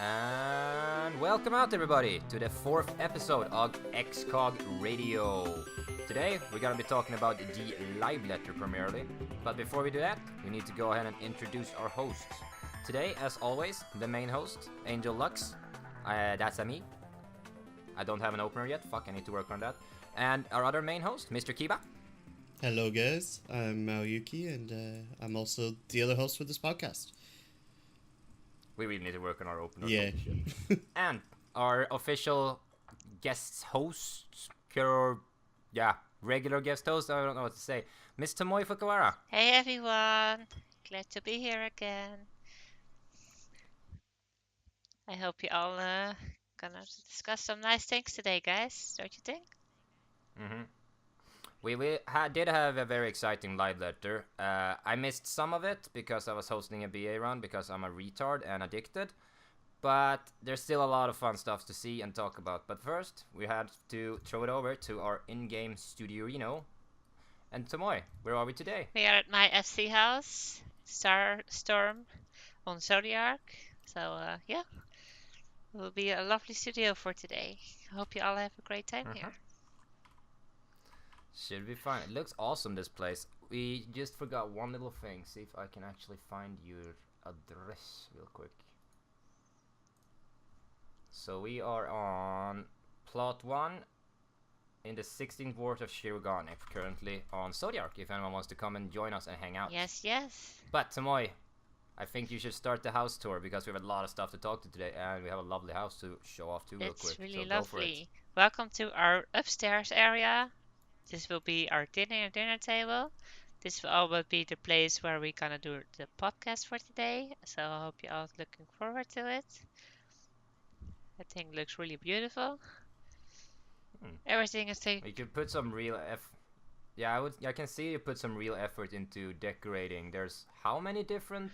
And welcome out everybody to the 4th episode of ExCog Radio. Today we're gonna be talking about the live letter primarily, but before we do that, we need to go ahead and introduce our hosts. Today, as always, the main host, Angel Lux. That's me. I don't have an opener yet, fuck, I need to work on that. And our other main host, Mr. Kiba. Hello guys, I'm Maoyuki and I'm also the other host for this podcast. We really need to work on our opener. Yeah. And our official guest host, regular guest host, I don't know what to say, Miss Tomoe Fukuwara. Hey everyone, glad to be here again. I hope you all gonna discuss some nice things today, guys, don't you think? Mm-hmm. We did have a very exciting live letter. I missed some of it because I was hosting a BA run because I'm a retard and addicted. But there's still a lot of fun stuff to see and talk about. But first, we had to throw it over to our in-game studio, And Tomoe, where are we today? We are at my FC house, Storm on Zodiac. So yeah, it will be a lovely studio for today. I hope you all have a great time here. Should be fine. It looks awesome, this place. We just forgot one little thing. See if I can actually find your address real quick. So we are on plot 1 in the 16th ward of Shirogane, currently on Zodiac, if anyone wants to come and join us and hang out. Yes, yes. But Tomoe, I think you should start the house tour because we have a lot of stuff to talk to today and we have a lovely house to show off to real quick. It's really so lovely. Welcome to our upstairs area. This will be our dinner table. This will be the place where we're gonna do the podcast for today. So I hope you're all looking forward to it. I think it looks really beautiful. Everything is taken. You could put some real I can see you put some real effort into decorating. There's how many different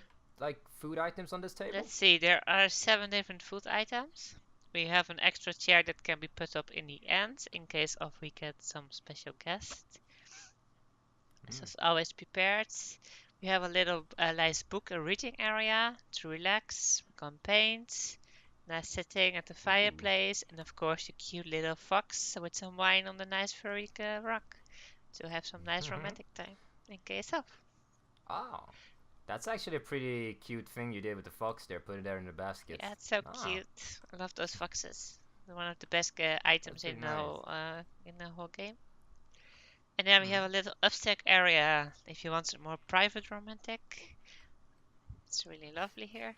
food items on this table? Let's see, there are 7 different food items. We have an extra chair that can be put up in the end in case of we get some special guest. So it's always prepared. We have a little nice book, a reading area to relax. We can paint. Nice sitting at the fireplace, and of course the cute little fox with some wine on the nice furry rock to have some nice romantic time in case of. Oh, that's actually a pretty cute thing you did with the fox there. Put it there in the basket. Yeah, it's so cute. I love those foxes. They're one of the best items in the whole game. And then we have a little upstairs area if you want some more private romantic. It's really lovely here.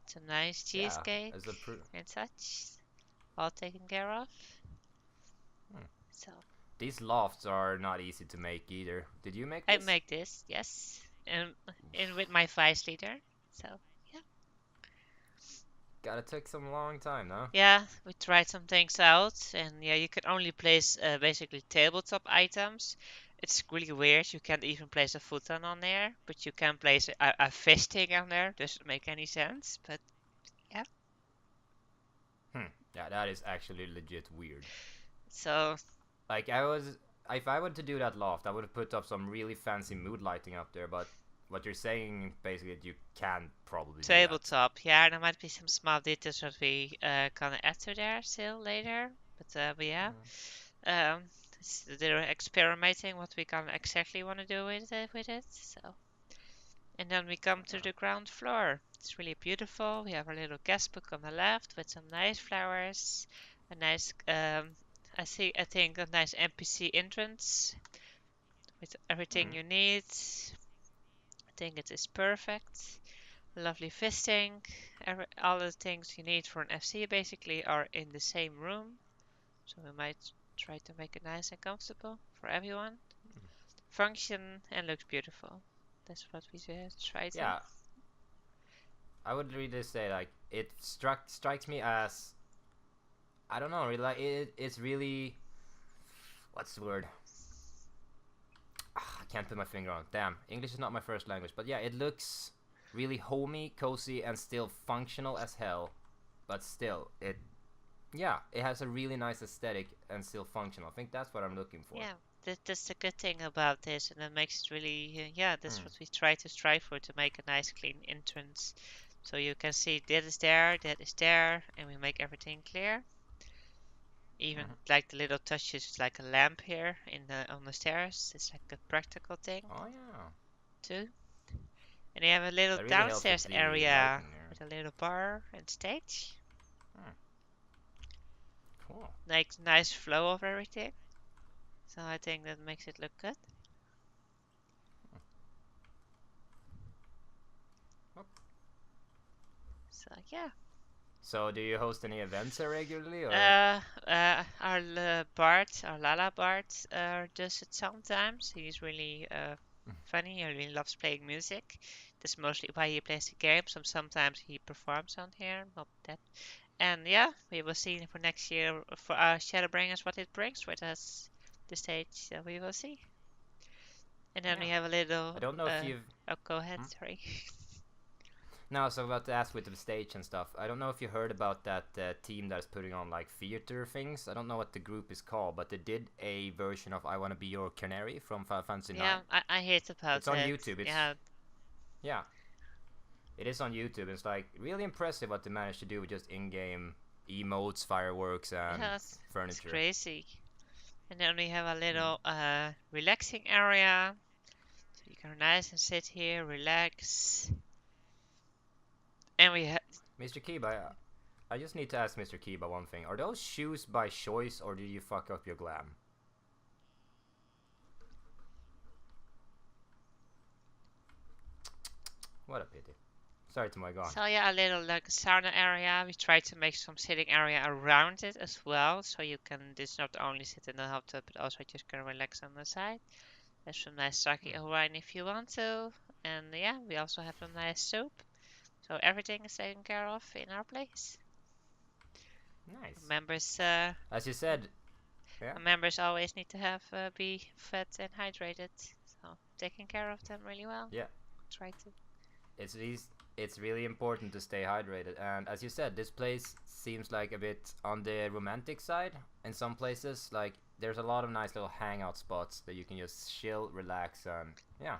It's a nice cheesecake and such. All taken care of. So these lofts are not easy to make either. Did you make this? I make this, yes. And with my vice leader. So yeah. Gotta take some long time, no? Yeah, we tried some things out, and yeah, you can only place basically tabletop items. It's really weird. You can't even place a futon on there, but you can place a fisting on there. Doesn't make any sense, but yeah. Yeah, that is actually legit weird. So, if I were to do that loft, I would have put up some really fancy mood lighting up there, but what you're saying basically that you can probably tabletop, do that. Yeah, there might be some small details that we gonna add to there still later, but yeah. They're experimenting what we gonna exactly want to do with it. So, and then we come to the ground floor. It's really beautiful. We have a little guest book on the left with some nice flowers, a nice I think a nice NPC entrance with everything you need. I think it is perfect. Lovely fisting. All the things you need for an FC basically are in the same room, so we might try to make it nice and comfortable for everyone. Function and looks beautiful. That's what we try to. Yeah. I would really say it strikes me as, I don't know, really, it's really, what's the word? I can't put my finger on it. Damn, English is not my first language, but yeah, it looks really homey, cozy, and still functional as hell. But still, it has a really nice aesthetic and still functional. I think that's what I'm looking for. Yeah, that's the good thing about this, and it makes it really, that's what we try to strive for, to make a nice clean entrance So you can see that is there, and we make everything clear. Even like the little touches, like a lamp here on the stairs. It's like a practical thing Oh yeah. too. And you have a little That really helps with downstairs the area lighting there. with a little bar and stage. Cool. Like nice flow of everything. So I think that makes it look good. So yeah. So do you host any events here regularly, or? Our Bart, our Lala Bart, does it sometimes. He's really funny. He really loves playing music. That's mostly why he plays the games. And sometimes he performs on here, not that. And yeah, we will see for next year for our ShadowBringers what it brings with us. The stage, so we will see. And then we have a little. I don't know if you've. Oh, go ahead. Sorry. No, I was about to ask with the stage and stuff. I don't know if you heard about that team that's putting on like theater things. I don't know what the group is called, but they did a version of "I Wanna Be Your Canary" from Final Fantasy IX. Yeah, I heard about it. It's on YouTube. Yeah, it is on YouTube. It's like really impressive what they managed to do with just in-game emotes, fireworks, and furniture. It's crazy. And then we have a little relaxing area, so you can nice and sit here, relax. And we have Mr. Kiba, I just need to ask Mr. Kiba one thing. Are those shoes by choice, or did you fuck up your glam? What a pity. Sorry to my god. So yeah, a little like sauna area. We try to make some sitting area around it as well, so you can just not only sit in the hot tub, but also just can relax on the side. There's some nice sake or wine if you want to. And yeah, we also have some nice soup. So everything is taken care of in our place. Nice. Members, as you said, members always need to have be fed and hydrated. So taking care of them really well. Yeah. Try to. It's really important to stay hydrated. And as you said, this place seems like a bit on the romantic side. In some places, like there's a lot of nice little hangout spots that you can just chill, relax, and yeah.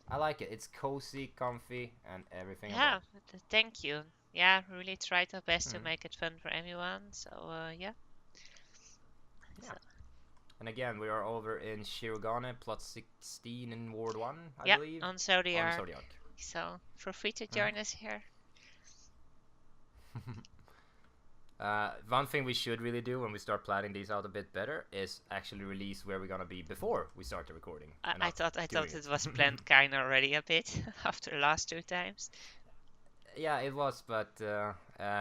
I like it. It's cozy, comfy, and everything. Yeah, thank you. Yeah, we really tried our best to make it fun for everyone. So, yeah. So. And again, we are over in Shirogane, plot 16 in Ward 1, I believe. On Zodiac. So, feel free to join us here. One thing we should really do when we start planning these out a bit better is actually release where we're gonna be before we start the recording. I thought it was planned kind of already a bit after the last 2 times. Yeah, it was, but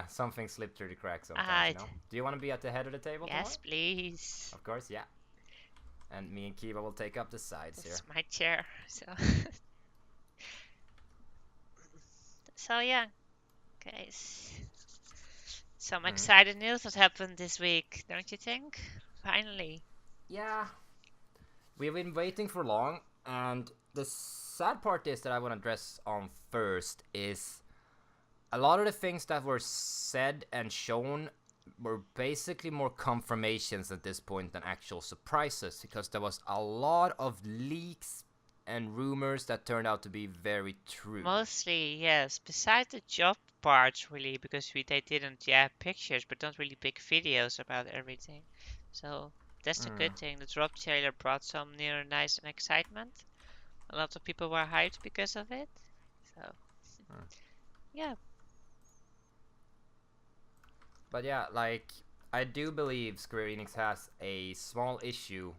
something slipped through the cracks sometimes. You know? Do you want to be at the head of the table? Yes, please. Of course, yeah. And me and Kiva will take up the sides here. It's my chair, so. So yeah, guys. Some exciting news has happened this week, don't you think? Finally. Yeah. We've been waiting for long, and the sad part is that I want to address on first is a lot of the things that were said and shown were basically more confirmations at this point than actual surprises, because there was a lot of leaks and rumors that turned out to be very true. Mostly, yes. Besides the job parts, really, because they didn't have pictures, but not really big videos about everything. So that's a good thing. The drop trailer brought some near nice and excitement. A lot of people were hyped because of it. So, yeah. But yeah, like, I do believe Square Enix has a small issue,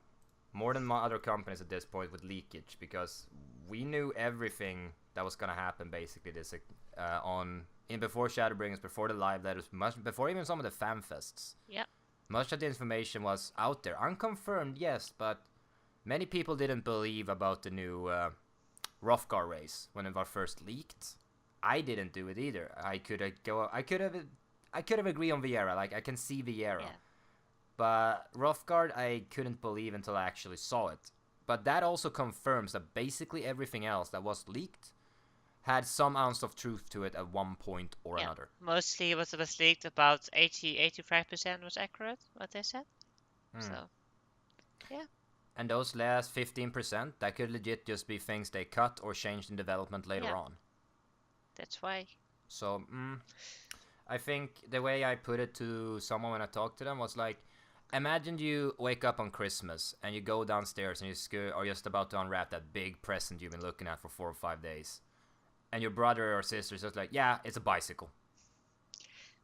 more than other companies at this point, with leakage, because we knew everything that was gonna happen basically this before ShadowBringers, before the live letters, much before even some of the fan fests. Yep. Much of the information was out there, unconfirmed, yes, but many people didn't believe about the new Rothgar race when it was first leaked. I didn't do it either. I could have agreed on Viera. Like, I can see Viera. Yeah. But Rothgar, I couldn't believe until I actually saw it. But that also confirms that basically everything else that was leaked had some ounce of truth to it at one point or another. Mostly what was leaked, about 85% was accurate, what they said. So, yeah. And those last 15%, that could legit just be things they cut or changed in development later on. That's why. So I think the way I put it to someone when I talked to them was like, imagine you wake up on Christmas and you go downstairs and you are just about to unwrap that big present you've been looking at for 4 or 5 days, and your brother or sister is just like, yeah, it's a bicycle.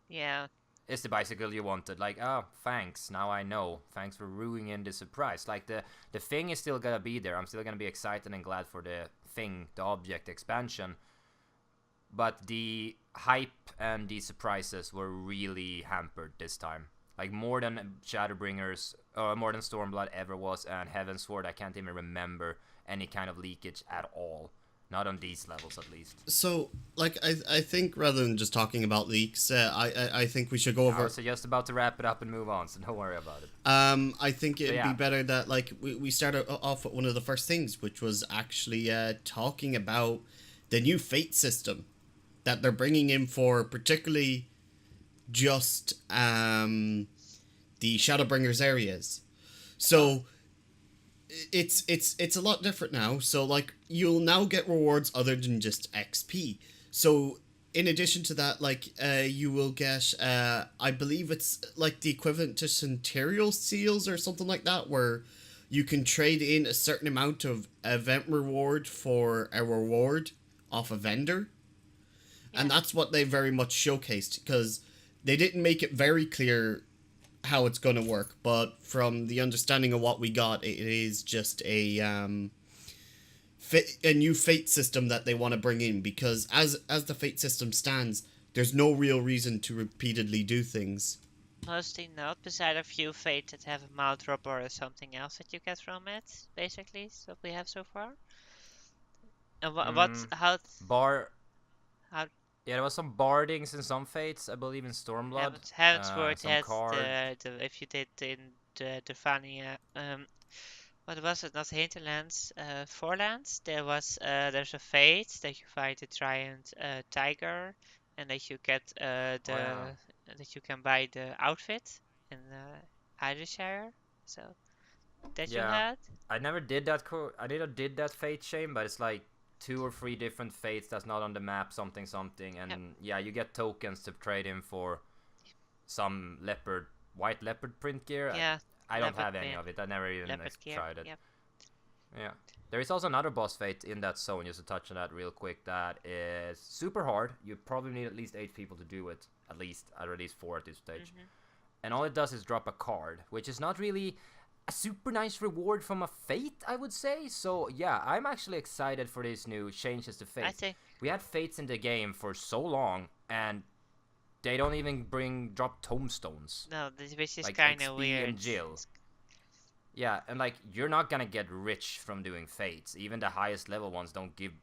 Yeah. It's the bicycle you wanted. Like, oh, thanks. Now I know. Thanks for ruining the surprise. Like, the thing is still gonna be there. I'm still gonna be excited and glad for the thing, the object expansion. But the hype and the surprises were really hampered this time. Like, more than ShadowBringers, or more than Stormblood ever was, and Heavensward, I can't even remember any kind of leakage at all. Not on these levels, at least. So, like, I think rather than just talking about leaks, I think we should go over... I was just about to wrap it up and move on, so don't worry about it. I think it'd be better that, like, we started off with one of the first things, which was actually talking about the new fate system that they're bringing in for particularly just the ShadowBringers areas. So... It's a lot different now. So, like, you'll now get rewards other than just XP. So, in addition to that, like, you will get, I believe it's, like, the equivalent to Centurial Seals or something like that, where you can trade in a certain amount of event reward for a reward off a vendor. Yeah. And that's what they very much showcased, because they didn't make it very clear how it's going to work, but from the understanding of what we got, it is just a new fate system that they want to bring in, because as the fate system stands, there's no real reason to repeatedly do things. Mostly not, beside a few fate that have a mouth drop or something else that you get from it, basically, is what we have so far. And Yeah, there was some bardings in some fates, I believe, in Stormblood. Heavensward has the if you did in the Vania, what was it? Not Hinterlands, Forelands. There's a fate that you fight a giant tiger, and that you get that you can buy the outfit in Irishshire. So that you had. I never did that. I did that fate shame, but it's like 2 or 3 different fates that's not on the map, something, and you get tokens to trade in for some white leopard print gear. Yeah, I don't have any of it. I never even tried it. Yep. Yeah, there is also another boss fate in that zone, just to touch on that real quick, that is super hard. You probably need at least 8 people to do it, at least 4 at this stage. And all it does is drop a card, which is not really a super nice reward from a fate, I would say. So yeah, I'm actually excited for these new changes to fate. We had fates in the game for so long, and they don't even drop tombstones. No, which is kind of weird. And Jill. Yeah, and like, you're not gonna get rich from doing fates. Even the highest level ones don't give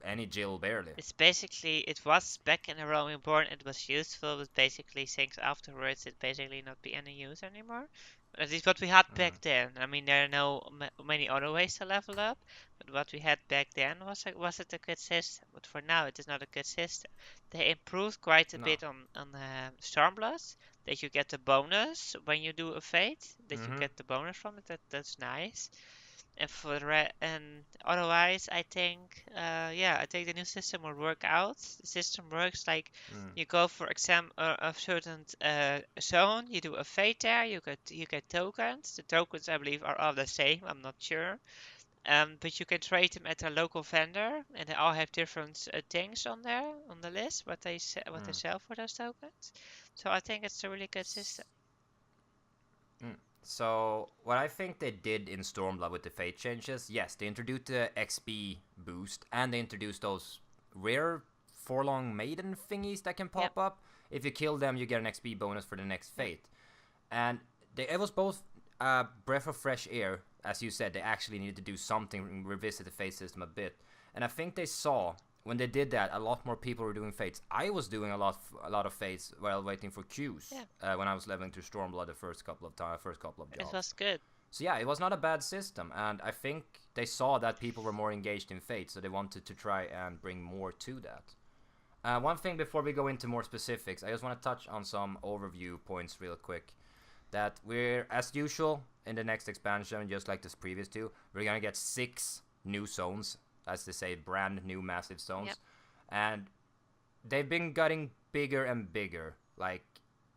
any Jill barely. It's basically, it was back in the Roman Born, it was useful, but basically things afterwards it basically not be any use anymore. At least what we had back then. I mean, there are no many other ways to level up, but what we had back then was it a good system. But for now, it is not a good system. They improved quite a bit on Stormblood, that you get the bonus when you do a fate, that you get the bonus from it. That's nice. And otherwise, I think the new system will work out. The system works like you go for a certain zone, you do a fate there, you get tokens. The tokens, I believe, are all the same. I'm not sure, but you can trade them at a local vendor, and they all have different things on there on the list. What they sell for those tokens. So I think it's a really good system. So, what I think they did in Stormblood with the fate changes, yes, they introduced the XP boost, and they introduced those rare Forlong Maiden thingies that can pop up. If you kill them, you get an XP bonus for the next fate. And it was both a breath of fresh air, as you said, they actually needed to do something, revisit the fate system a bit. And I think they saw, when they did that, a lot more people were doing fates. I was doing a lot of fates while waiting for queues when I was leveling through Stormblood the first couple of jobs. It was good. So yeah, it was not a bad system, and I think they saw that people were more engaged in fate, so they wanted to try and bring more to that. One thing before we go into more specifics, I just want to touch on some overview points real quick. That we're, as usual, in the next expansion, just like this previous two, we're gonna get 6 new zones. As they say, brand new massive zones. And they've been getting bigger and bigger. Like,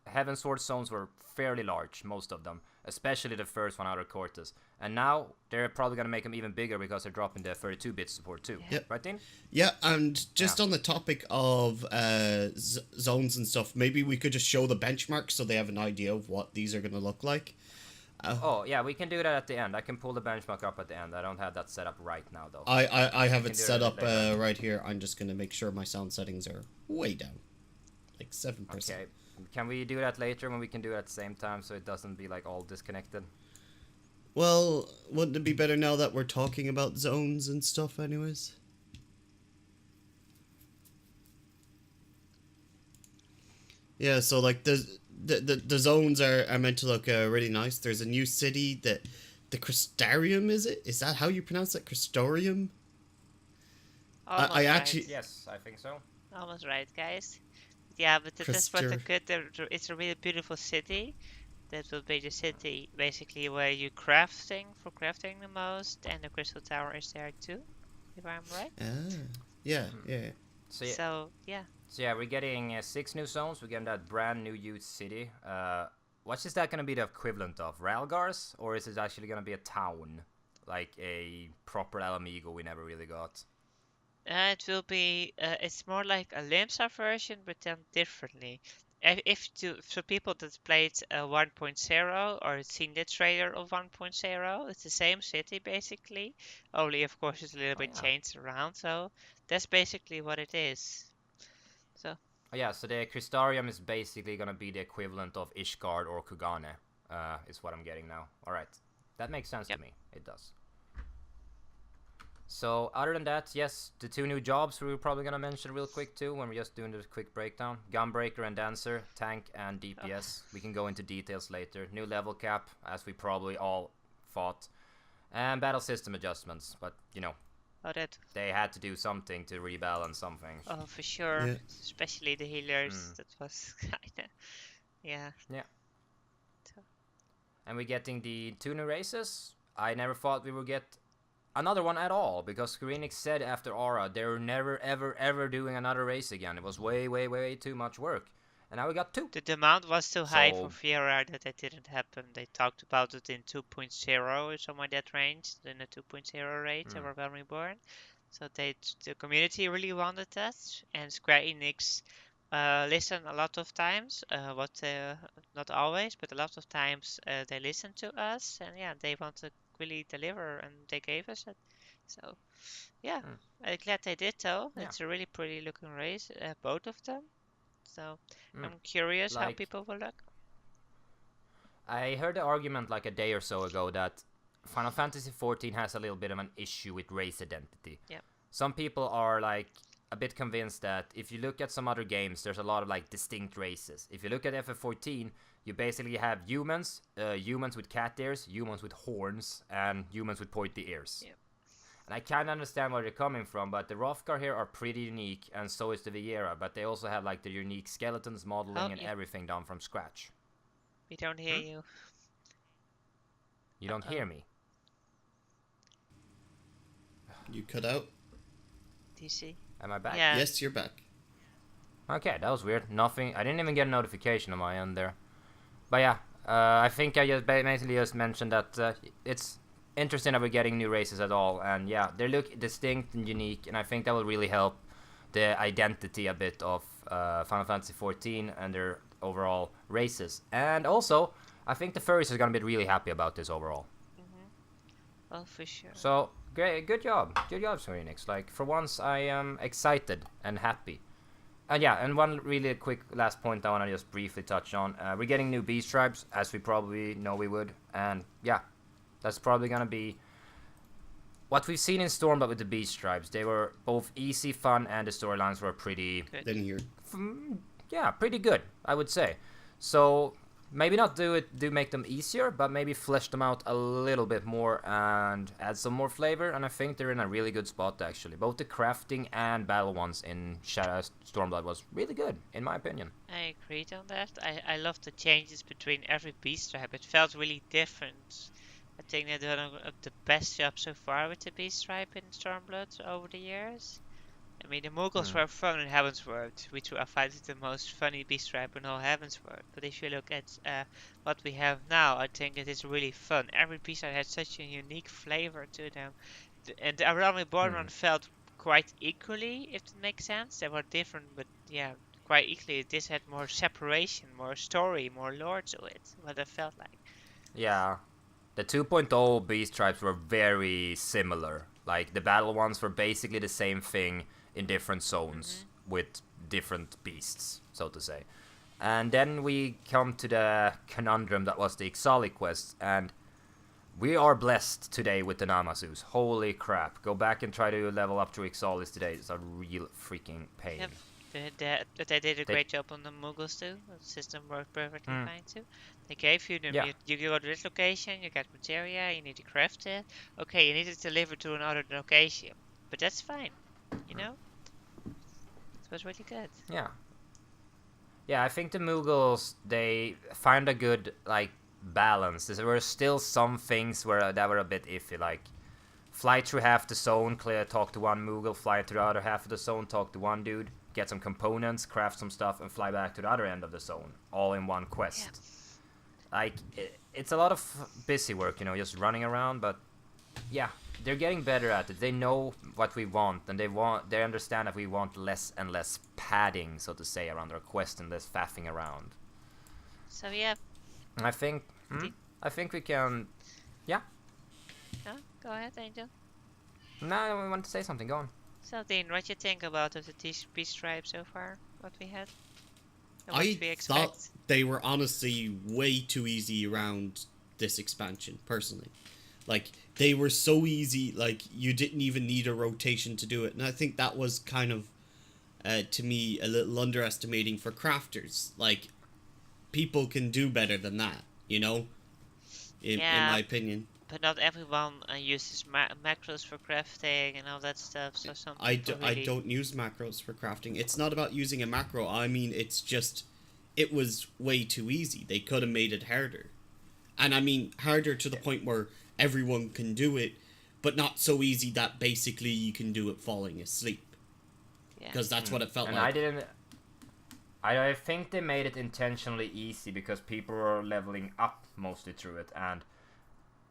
Heaven Sword zones were fairly large, most of them, especially the first one, Outer Cortes. And now they're probably going to make them even bigger because they're dropping the 32-bit support too. Yep. Right, Dean? Yeah, and just on the topic of zones and stuff, maybe we could just show the benchmarks so they have an idea of what these are going to look like. Oh, yeah, we can do that at the end. I can pull the benchmark up at the end. I don't have that set up right now, though. I have it do set it up later. right here. I'm just going to make sure my sound settings are way down. Like 7%. Okay. Can we do that later when we can do it at the same time so it doesn't be like all disconnected? Well, wouldn't it be better now that we're talking about zones and stuff anyways? Yeah, so like the zones are meant to look really nice. There's a new city that the Crystarium, is it? Is that how you pronounce it? Crystarium? Almost I right. actually Yes, I think so. Almost right, guys. Yeah, but that's what the Christer- good. It's a really beautiful city. That will be the city basically where you crafting for crafting the most, and the crystal tower is there too, if I'm right. yeah. So yeah, So yeah, we're getting 6 new zones. We're getting that brand new huge city. What is that going to be the equivalent of? Ralgars? Or is it actually going to be a town? Like a proper Alamigo we never really got? it will be. It's more like a Limsa version, but done differently. For people that played 1.0 or seen the trailer of 1.0, it's the same city basically. Only of course it's a little bit yeah. changed around. So that's basically what it is. So. Oh, yeah, so the Crystarium is basically going to be the equivalent of Ishgard or Kugane, is what I'm getting now. Alright, that makes sense to me. It does. So, other than that, yes, the 2 new jobs we were probably going to mention real quick too when we're just doing this quick breakdown. Gunbreaker and Dancer, tank and DPS. We can go into details later. New level cap, as we probably all thought. And battle system adjustments, but, you know, Oh, that. they had to do something to rebalance something. Oh, for sure. Yeah. Especially the healers. That was kinda. Yeah. Yeah. And we're getting the 2 new races. I never thought we would get another one at all, because Square Enix said after Aura they were never ever doing another race again. It was way too much work. And now we got 2. The demand was too high So- for Fiora that it didn't happen. They talked about it in 2.0 or somewhere that range, in the 2.0 rate of Realm Reborn. So the community really wanted that, and Square Enix listened a lot of times. Not always, but a lot of times they listened to us, and yeah, they want to really deliver, and they gave us it. So yeah, I'm glad they did though. Yeah. It's a really pretty looking race, both of them. So I'm curious how Like- people will look. I heard the argument like a day or so ago that Final Fantasy XIV has a little bit of an issue with race identity. Yep. Some people are like a bit convinced that if you look at some other games, there's a lot of like distinct races. If you look at FF14, you basically have humans, humans with cat ears, humans with horns, and humans with pointy ears. Yep. And I kind of understand where they're coming from, but the Hrothgar here are pretty unique, and so is the Viera, but they also have like the unique skeletons, modeling, and yeah. everything done from scratch. We don't hear you. You don't hear me. You cut out? DC. Am I back? Yeah. Yes, you're back. Okay, that was weird. Nothing. I didn't even get a notification on my end there. But yeah, I think I just basically just mentioned that it's interesting that we're getting new races at all, and yeah, they look distinct and unique, and I think that will really help the identity a bit of Final Fantasy XIV and their overall races. And also, I think the furries are gonna be really happy about this overall. Oh, for sure. So great, good job, Square Enix. Like for once, I am excited and happy. And yeah, and one really quick last point I want to just briefly touch on. We're getting new beast tribes, as we probably know we would, and yeah, that's probably gonna be what we've seen in Stormblood with the beast tribes. They were both easy, fun, and the storylines were pretty, Didn't hear. pretty good, I would say. So maybe not make them easier, but maybe flesh them out a little bit more and add some more flavor. And I think they're in a really good spot actually. Both the crafting and battle ones in Stormblood was really good, in my opinion. I agreed on that. I love the changes between every beast tribe. It felt really different. I think they've done the best job so far with the beast tribe in Stormblood over the years. I mean, the Mughals were fun in Heavensward, which I find it the most funny beast tribe in all Heavensward. But if you look at what we have now, I think it is really fun. Every beast tribe had such a unique flavor to them. And the Realm Borderland felt quite equally, if it makes sense. They were different, but yeah, quite equally. This had more separation, more story, more lore to it, what it felt like. Yeah. The 2.0 beast tribes were very similar. Like, the battle ones were basically the same thing in different zones with different beasts, so to say. And then we come to the conundrum that was the Ixali quest, and we are blessed today with the Namazus. Holy crap. Go back and try to level up to Ixalis today. It's a real freaking pain. Yep. They did a great job on the Mughals too. The system worked perfectly fine too. They gave you them. Yeah. You go to this location, you get materia, you need to craft it. Okay, you need it delivered to another location. But that's fine, you know? It was really good. Yeah. Yeah, I think the Mughals, they found a good, like, balance. There were still some things that were a bit iffy, like fly through half the zone, talk to one Mughal, fly to the other half of the zone, talk to one dude, get some components, craft some stuff, and fly back to the other end of the zone, all in one quest. Yeah. Like, it's a lot of busy work, you know, just running around, but yeah, they're getting better at it. They know what we want, and they understand that we want less and less padding, so to say, around our quest and less faffing around. So yeah. I think we can. Yeah. No, go ahead, Angel. No, I want to say something. Go on. So, Dean, what do you think about the beast tribe so far? What we had? I thought they were honestly way too easy around this expansion, personally. Like, they were so easy, like, you didn't even need a rotation to do it. And I think that was kind of, to me, a little underestimating for crafters. Like, people can do better than that, you know? In my opinion. But not everyone uses macros for crafting and all that stuff, so some people I don't use macros for crafting. It's not about using a macro, I mean, it's just, it was way too easy. They could have made it harder. And I mean, harder to the point where everyone can do it, but not so easy that basically you can do it falling asleep. Because that's what it felt like. I think they made it intentionally easy because people were leveling up mostly through it, and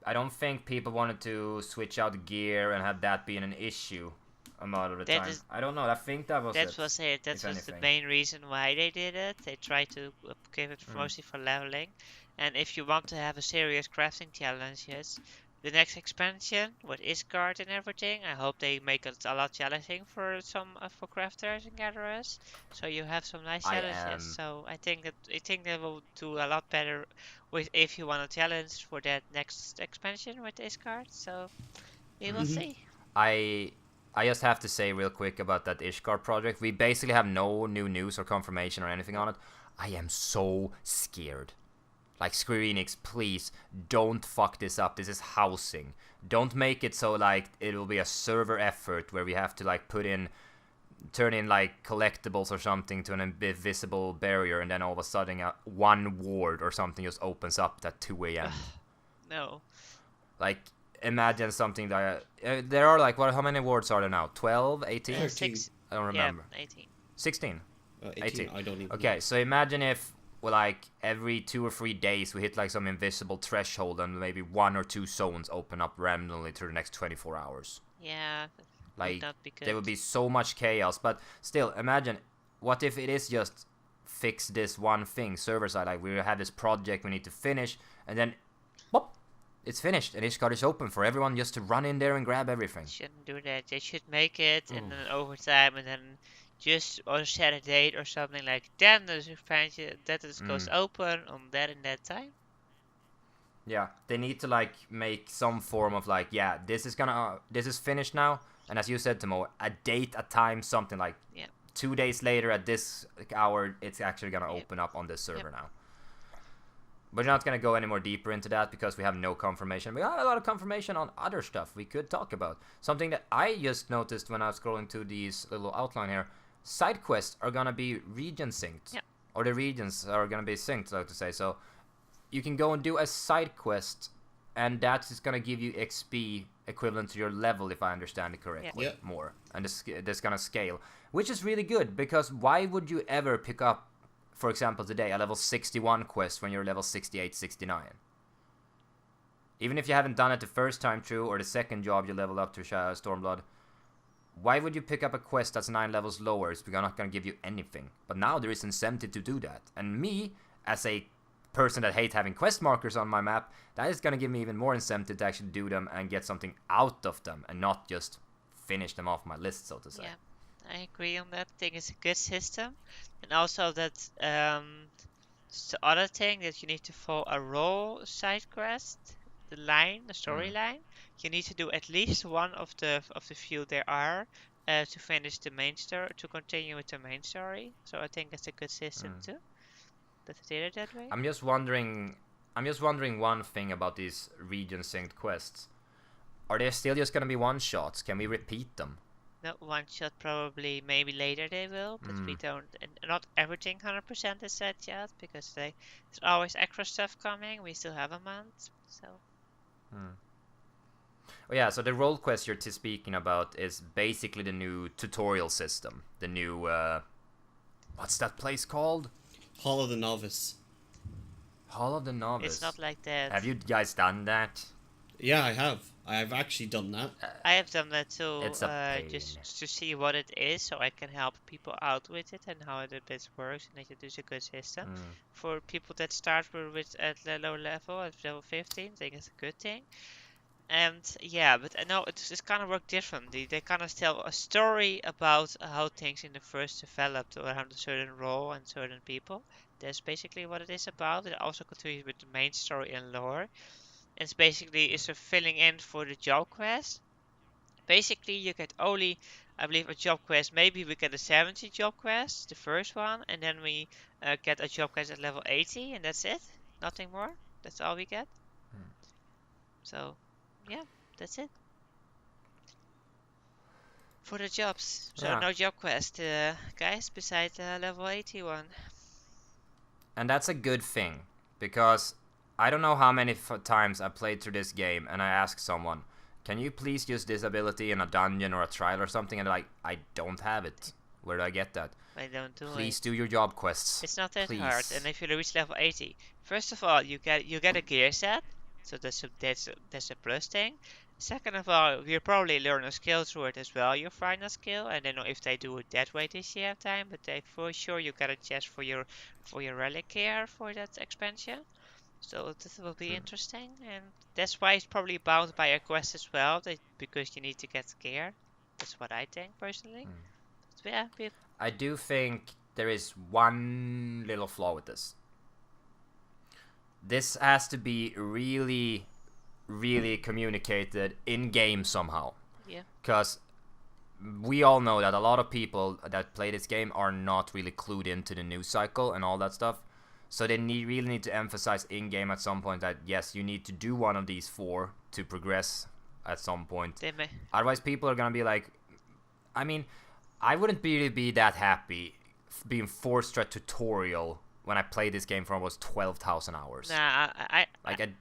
I don't think people wanted to switch out gear and have that being an issue a lot of the time. I don't know. I think that was it. That was the main reason why they did it. They tried to give it mostly for leveling. And if you want to have a serious crafting challenge, yes, the next expansion with Isgard and everything, I hope they make it a lot challenging for some for crafters and gatherers. So you have some nice challenges. So I think they will do a lot better with if you want a challenge for that next expansion with Isgard. So we will see. I just have to say real quick about that Ishgard project. We basically have no new news or confirmation or anything on it. I am so scared. Like, Square Enix, please, don't fuck this up. This is housing. Don't make it so, like, it will be a server effort where we have to, like, turn in, like, collectibles or something to an invisible barrier, and then all of a sudden one ward or something just opens up at 2 a.m. No. Like, imagine something that... there are, like, how many wards are there now? 12? 18? 13. I don't remember. Yeah, 18. 16? 18. I don't even Okay, know. so imagine if... Well, like, every 2 or 3 days we hit, like, some invisible threshold and maybe 1 or 2 zones open up randomly through the next 24 hours. Yeah, like, would not be good. There would be so much chaos. But still, imagine, what if it is just fix this one thing, server side, like, we have this project we need to finish, and then, pop, it's finished, and Ishgard is open for everyone just to run in there and grab everything. Shouldn't do that. They should make it, and then over time, and then... just or set a date or something like then the expansion that goes open on that and that time. Yeah, they need to like make some form of like, yeah, this is finished now, and as you said, Timo, a date, a time, something like 2 days later at this hour, it's actually gonna open up on this server now. But we're not gonna go any more deeper into that because we have no confirmation. We got a lot of confirmation on other stuff we could talk about. Something that I just noticed when I was scrolling to these little outline here. Side quests are gonna be region synced, or the regions are gonna be synced, so to say. So you can go and do a side quest and that's just gonna give you XP equivalent to your level, if I understand it correctly. Yeah. More, and this gonna scale, which is really good, because why would you ever pick up, for example, today a level 61 quest when you're level 68, 69? Even if you haven't done it the first time through, or the second job you leveled up to Stormblood, why would you pick up a quest that's 9 levels lower? It's not going to give you anything. But now there is incentive to do that. And me, as a person that hates having quest markers on my map, that is going to give me even more incentive to actually do them and get something out of them, and not just finish them off my list, so to say. Yeah, I agree on that. I think it's a good system. And also that the other thing, that you need to follow a role side quest, the storyline. You need to do at least one of the few there are to finish the main story, to continue with the main story. So I think it's a good system too, that they did it that way. I'm just wondering one thing about these region synced quests. Are they still just gonna be one shots? Can we repeat them? Not one shot, probably. Maybe later they will, but we don't. And not everything 100% is set yet, because there's always extra stuff coming. We still have a month, so. Oh yeah, so the role quest you're speaking about is basically the new tutorial system. The new, what's that place called? Hall of the Novice. Hall of the Novice. It's not like that. Have you guys done that? Yeah, I have. I have actually done that. I have done that too, It's a pain. just to see what it is, so I can help people out with it and how it a bit works, and that it is a good system. For people that start with at the low level, at level 15, I think it's a good thing. And yeah, but I know it's kind of work differently. They kind of tell a story about how things in the first developed around a certain role and certain people. That's basically what it is about. It also continues with the main story and lore. It's basically a filling in for the job quest. Basically, you get only, I believe, a job quest. Maybe we get a 70 job quest, the first one, and then we get a job quest at level 80, and that's it. Nothing more. That's all we get. So, yeah, that's it. For the jobs. So no job quest, guys, besides level 81. And that's a good thing, because I don't know how many times I played through this game and I asked someone, can you please use this ability in a dungeon or a trial or something? And they're like, I don't have it. Where do I get that? I don't do it. Please do your job quests. It's not that Please. hard. And if you reach level 80, first of all, you get a gear set. So that's a plus thing. Second of all, you'll probably learn a skill through it as well, your final skill. I don't know if they do it that way this year time, but they for sure you get a chest for your relic gear for that expansion. So this will be interesting, and that's why it's probably bound by a quest as well, because you need to get gear. That's what I think personally. But yeah, I do think there is one little flaw with this. This has to be really, really communicated in-game somehow. Yeah. Because we all know that a lot of people that play this game are not really clued into the news cycle and all that stuff. So they really need to emphasize in-game at some point that, yes, you need to do one of these 4 to progress at some point. Otherwise, people are going to be like... I mean, I wouldn't really be that happy being forced to a tutorial when I played this game for almost 12,000 hours. Nah, I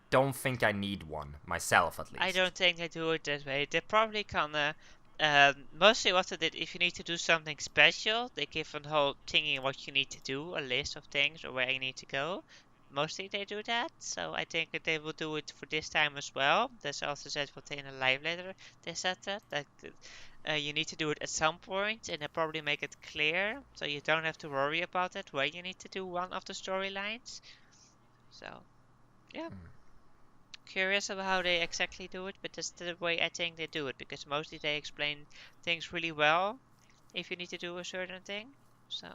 don't think I need one, myself at least. I don't think they do it that way. They probably kinda... mostly what they did, if you need to do something special, they give a whole thingy what you need to do, a list of things or where you need to go. Mostly they do that, so I think that they will do it for this time as well. That's also said what in a live letter. They said that you need to do it at some point, and they probably make it clear, so you don't have to worry about it, where you need to do one of the storylines. So, yeah. Curious about how they exactly do it, but that's the way I think they do it, because mostly they explain things really well if you need to do a certain thing. So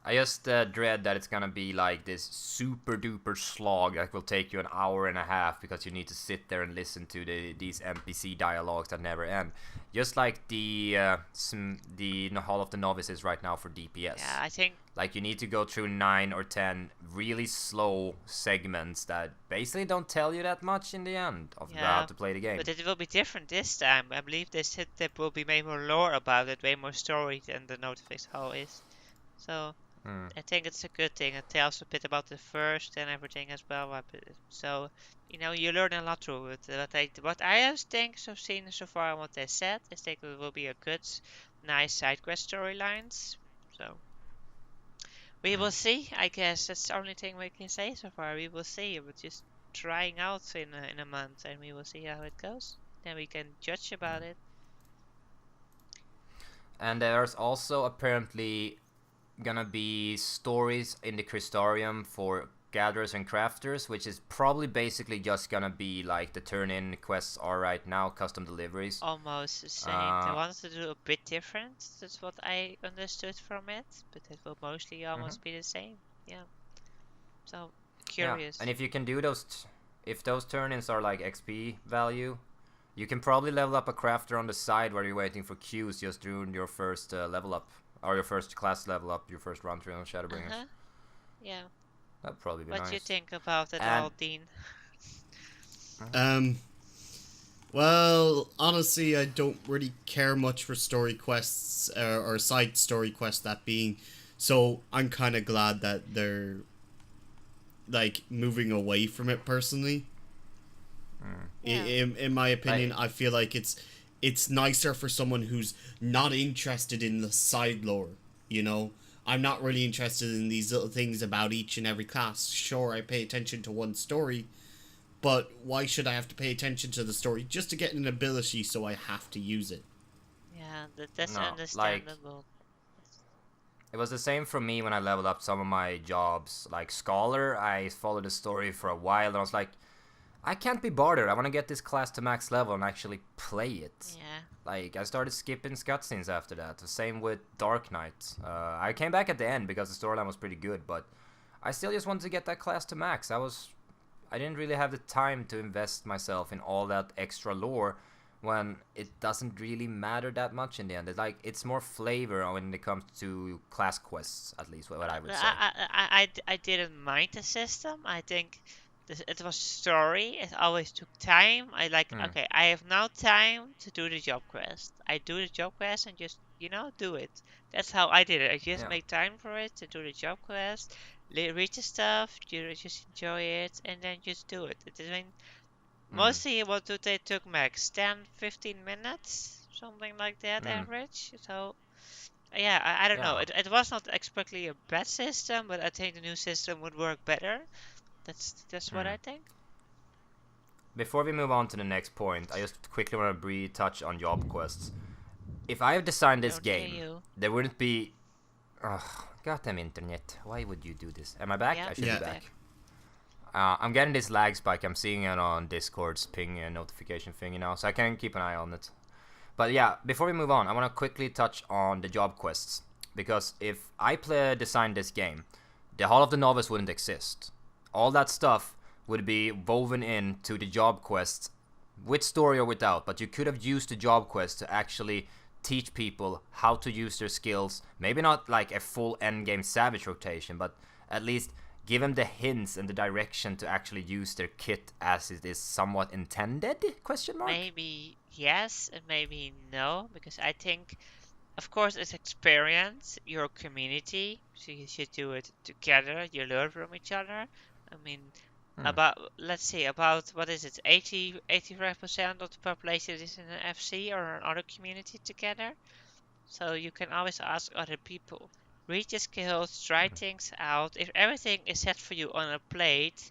I just dread that it's gonna be like this super duper slog that will take you an hour and a half because you need to sit there and listen to these NPC dialogues that never end. Just like the Hall of the Novices right now for DPS. yeah, I think Like you need to go through 9 or 10 really slow segments that basically don't tell you that much in the end of how to play the game. but it will be different this time. I believe they said there will be way more lore about it, way more story than the Notification Hall is. So I think it's a good thing. It tells a bit about the first and everything as well. So, you learn a lot through it. What I have think so seen so far and what they said is think it will be a good, nice side quest storylines. So we will see. I guess that's the only thing we can say so far. We will see. We're just trying out in a month, and we will see how it goes. Then we can judge about it. And there's also apparently gonna be stories in the Crystarium for gatherers and crafters, which is probably basically just gonna be like the turn-in quests are right now, custom deliveries. Almost the same. They wanted to do a bit different. That's what I understood from it, but it will mostly almost be the same. Yeah. So curious. Yeah. And if you can do those, if those turn-ins are like XP value, you can probably level up a crafter on the side while you're waiting for queues just during your first level up, or your first class level up, your first run through on ShadowBringers. Yeah. That'd probably be What nice. do you think about it all, Dean? Well, honestly, I don't really care much for story quests, or side story quests, that being. So I'm kind of glad that they're like moving away from it personally. Yeah. In my opinion, I feel like it's nicer for someone who's not interested in the side lore, I'm not really interested in these little things about each and every class. Sure, I pay attention to one story, but why should I have to pay attention to the story just to get an ability so I have to use it? Yeah, that's understandable. It was the same for me when I leveled up some of my jobs. Like Scholar, I followed the story for a while and I was like, I can't be bothered. I want to get this class to max level and actually play it. Yeah. Like, I started skipping cutscenes after that. The same with Dark Knight. I came back at the end because the storyline was pretty good, but I still just wanted to get that class to max. I didn't really have the time to invest myself in all that extra lore when it doesn't really matter that much in the end. It's more flavor when it comes to class quests, at least what I would say. I didn't mind the system. I think it was story. It always took time. Okay, I have now time to do the job quest. I do the job quest and just, do it. That's how I did it. I just make time for it to do the job quest, read the stuff, just enjoy it, and then just do it. Mostly what they took max? 10, 15 minutes? Something like that average. So, yeah, I don't know. It was not exactly a bad system, but I think the new system would work better. That's what I think. Before we move on to the next point, I just quickly want to touch on job quests. If I have designed this game, there wouldn't be... goddamn internet. Why would you do this? Am I back? Yeah. I should be back. I'm getting this lag spike. I'm seeing it on Discord's ping and notification thing, so I can keep an eye on it. But yeah, before we move on, I want to quickly touch on the job quests. Because if I designed this game, the Hall of the Novice wouldn't exist. All that stuff would be woven into the job quests, with story or without, but you could have used the job quest to actually teach people how to use their skills. Maybe not like a full endgame Savage rotation, but at least give them the hints and the direction to actually use their kit as it is somewhat intended? Question mark? Maybe yes and maybe no, because I think, of course, it's experience, your community, so you should do it together, you learn from each other. I mean, about what is it, 85% of the population is in an FC or another community together. So you can always ask other people. Read your skills, try things out. If everything is set for you on a plate,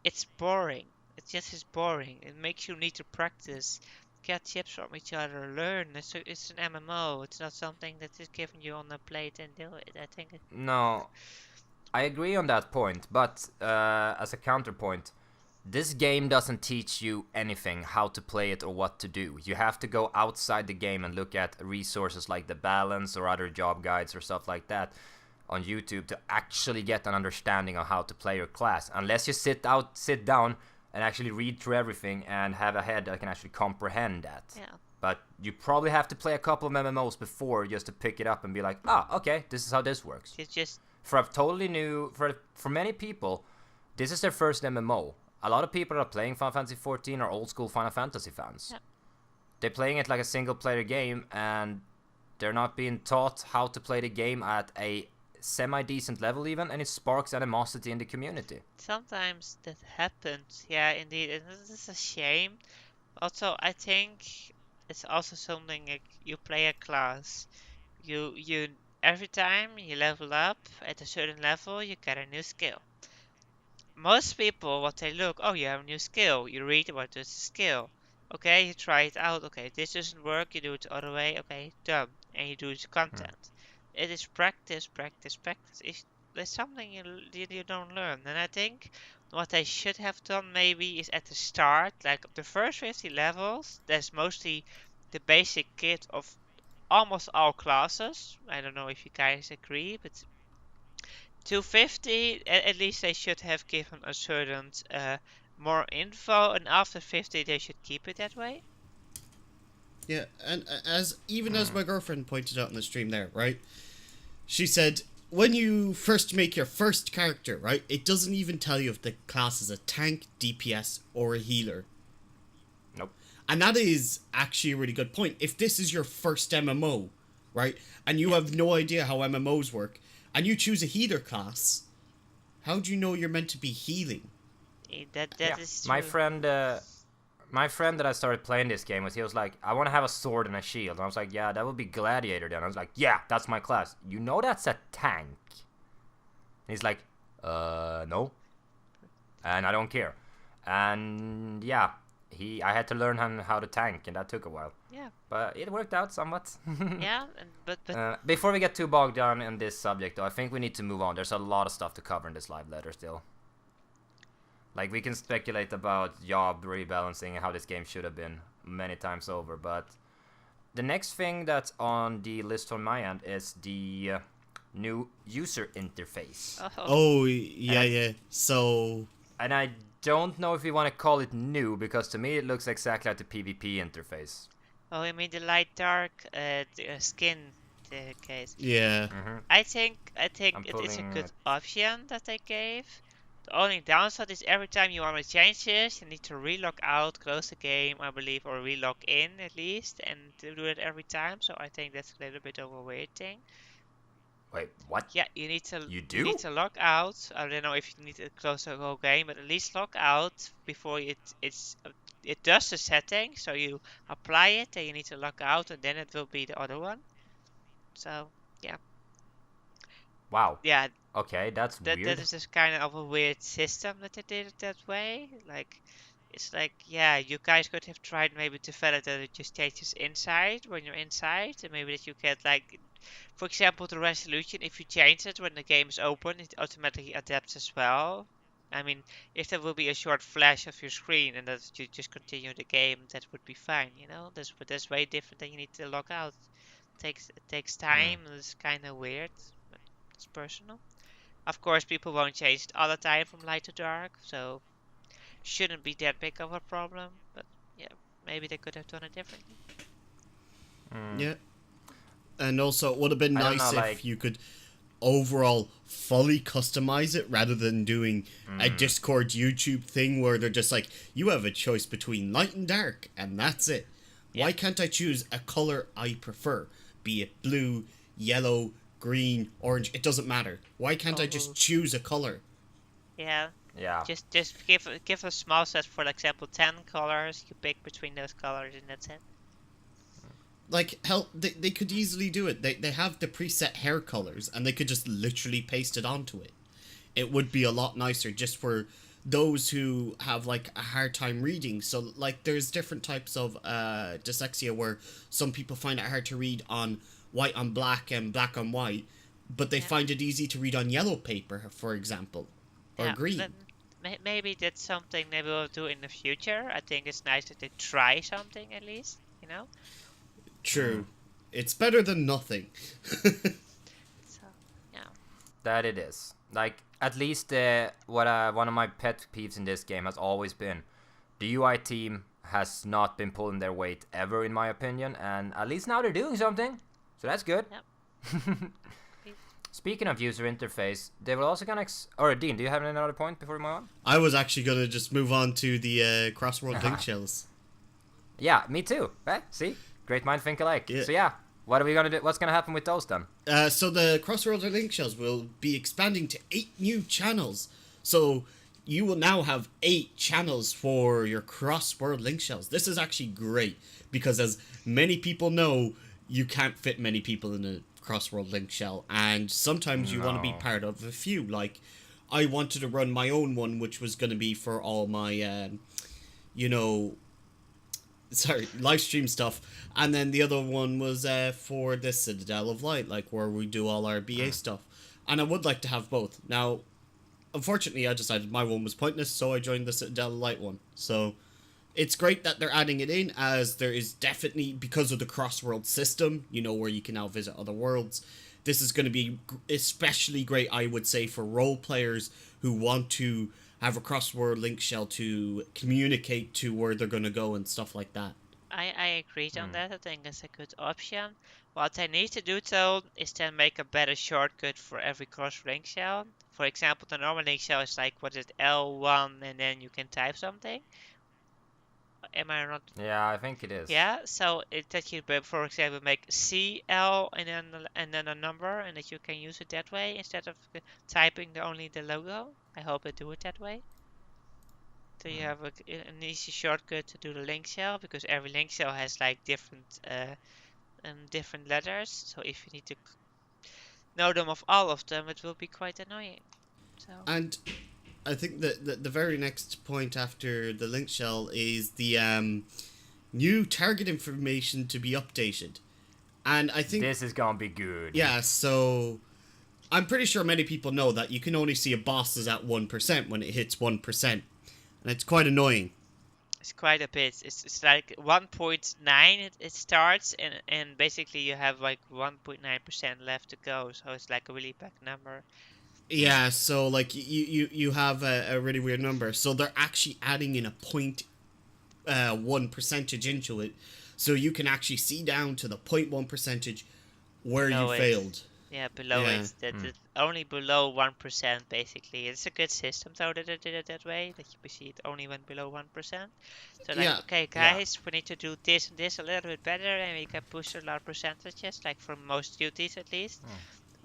it's boring. It just is boring. It makes you need to practice, get tips from each other, learn. It's an MMO. It's not something that is given you on a plate and do it. I think. No. I agree on that point, but as a counterpoint, this game doesn't teach you anything, how to play it or what to do. You have to go outside the game and look at resources like The Balance or other job guides or stuff like that on YouTube to actually get an understanding of how to play your class. Unless you sit down and actually read through everything and have a head that can actually comprehend that. Yeah. But you probably have to play a couple of MMOs before just to pick it up and be like, okay, this is how this works. It's just... For a totally new, for many people, this is their first MMO. A lot of people that are playing Final Fantasy XIV are old school Final Fantasy fans. Yeah. They're playing it like a single player game and they're not being taught how to play the game at a semi-decent level even, and it sparks animosity in the community. Sometimes that happens, yeah, indeed, and this is a shame. Also, I think it's also something like you play a class. You every time you level up at a certain level, you get a new skill. Most people, what they look, oh, you have a new skill. You read what is the skill. Okay, you try it out. Okay, this doesn't work. You do it the other way. Okay, done. And you do the content. It is practice, practice, practice. If there's something you don't learn, and I think what they should have done maybe is at the start, like the first 50 levels, there's mostly the basic kit of almost all classes. I don't know if you guys agree, but 250, at least they should have given a certain more info, and after 50 they should keep it that way. Yeah, and as my girlfriend pointed out in the stream there, right? She said, when you first make your first character, right, it doesn't even tell you if the class is a tank, DPS, or a healer. Nope. And that is actually a really good point. If this is your first MMO, right, and you have no idea how MMOs work, and you choose a healer class, how do you know you're meant to be healing? That is true. My friend that I started playing this game with, he was like, I want to have a sword and a shield. And I was like, yeah, that would be gladiator then. I was like, yeah, that's my class. You know that's a tank. And he's like, no. And I don't care. And yeah, I had to learn how to tank, and that took a while. Yeah. But it worked out somewhat. Yeah, but before we get too bogged down in this subject, though, I think we need to move on. There's a lot of stuff to cover in this live letter still. Like, we can speculate about job rebalancing and how this game should have been many times over, but the next thing that's on the list on my end is the new user interface. Oh, yeah. So... And I don't know if we want to call it new, because to me it looks exactly like the PvP interface. Oh, you mean the light-dark skin case? Yeah. Mm-hmm. I think it is a good option that they gave. The only downside is every time you want to change this, you need to relog out, close the game, I believe, or relog in at least, and to do it every time. So I think that's a little bit of a weird thing. Wait, what? Yeah, you need to. You do? You need to log out. I don't know if you need to close the whole game, but at least log out before it does the setting. So you apply it, then you need to log out, and then it will be the other one. So yeah. Wow. Yeah. Okay, that's weird. That is just kind of a weird system that they did it that way. Like, it's like, yeah, you guys could have tried maybe to develop that it just changes inside when you're inside, and maybe that you get like, for example, the resolution. If you change it when the game is open, it automatically adapts as well. I mean, if there will be a short flash of your screen and that you just continue the game, that would be fine, you know. That's way different than you need to log out. It takes time. And it's kind of weird, but it's personal. Of course, people won't change it all the time from light to dark, so shouldn't be that big of a problem. But yeah, maybe they could have done it differently. Yeah. And also, it would have been nice if you could overall fully customize it rather than doing a Discord YouTube thing where they're just like, you have a choice between light and dark, and that's it. Yeah. Why can't I choose a color I prefer? Be it blue, yellow, green, orange, it doesn't matter. Why can't I just choose a color? Yeah. Yeah. Just give a small set, for example, 10 colors. You pick between those colors, and that's it. Like, hell, they could easily do it. They have the preset hair colors, and they could just literally paste it onto it. It would be a lot nicer just for those who have, like, a hard time reading. So, like, there's different types of dyslexia where some people find it hard to read on white on black and black on white, but they find it easy to read on yellow paper, for example, or green. Maybe that's something they will do in the future. I think it's nice that they try something at least, you know? True. It's better than nothing. So, yeah. That it is. Like, at least one of my pet peeves in this game has always been the UI team has not been pulling their weight ever, in my opinion, and at least now they're doing something. So that's good. Yep. Speaking of user interface, they will also gonna... Or Dean, do you have another point before we move on? I was actually going to just move on to the crossworld link shells. Yeah, me too. See? Great mind think alike. Yeah. So yeah, What are we gonna do? What's gonna happen with those then? So the Crossworld link shells will be expanding to 8 new channels. So you will now have 8 channels for your Crossworld link shells. This is actually great because, as many people know, you can't fit many people in a Crossworld link shell, and sometimes you want to be part of a few. Like, I wanted to run my own one, which was going to be for all my, live stream stuff, and then the other one was for the Citadel of Light, like where we do all our BA stuff, and I would like to have both. Now, unfortunately, I decided my one was pointless, so I joined the Citadel of Light one. So it's great that they're adding it in, as there is definitely, because of the Crossworld system, where you can now visit other worlds, this is going to be especially great, I would say, for role players who want to have a Crossworld link shell to communicate to where they're going to go and stuff like that. I agreed on that. I think it's a good option. What I need to do though is then make a better shortcut for every cross link shell. For example, the normal link shell is like, what is it, L1, and then you can type something. Am I not? Yeah, I think it is. Yeah, so that you, for example, make CL and then a number, and that you can use it that way instead of typing only the logo. I hope they do it that way. So you have an easy shortcut to do the link shell, because every link shell has like different letters. So if you need to know them of all of them, it will be quite annoying. So. And I think that the very next point after the link shell is the new target information to be updated. And I think this is gonna be good. Yeah, so I'm pretty sure many people know that you can only see a boss is at 1% when it hits 1%. And it's quite annoying. It's quite a bit. It's like 1.9 it starts, and basically you have like 1.9% left to go. So it's like a really big number. Yeah, so like you have a really weird number. So they're actually adding in a 0.1 percentage into it, so you can actually see down to the 0.1 percentage where you failed. Yeah, below it. That's only below 1%, basically. It's a good system though that they did it that way, that you see it only when below 1%. So like, okay guys, we need to do this and this a little bit better, and we can push a lot of percentages, like for most duties at least.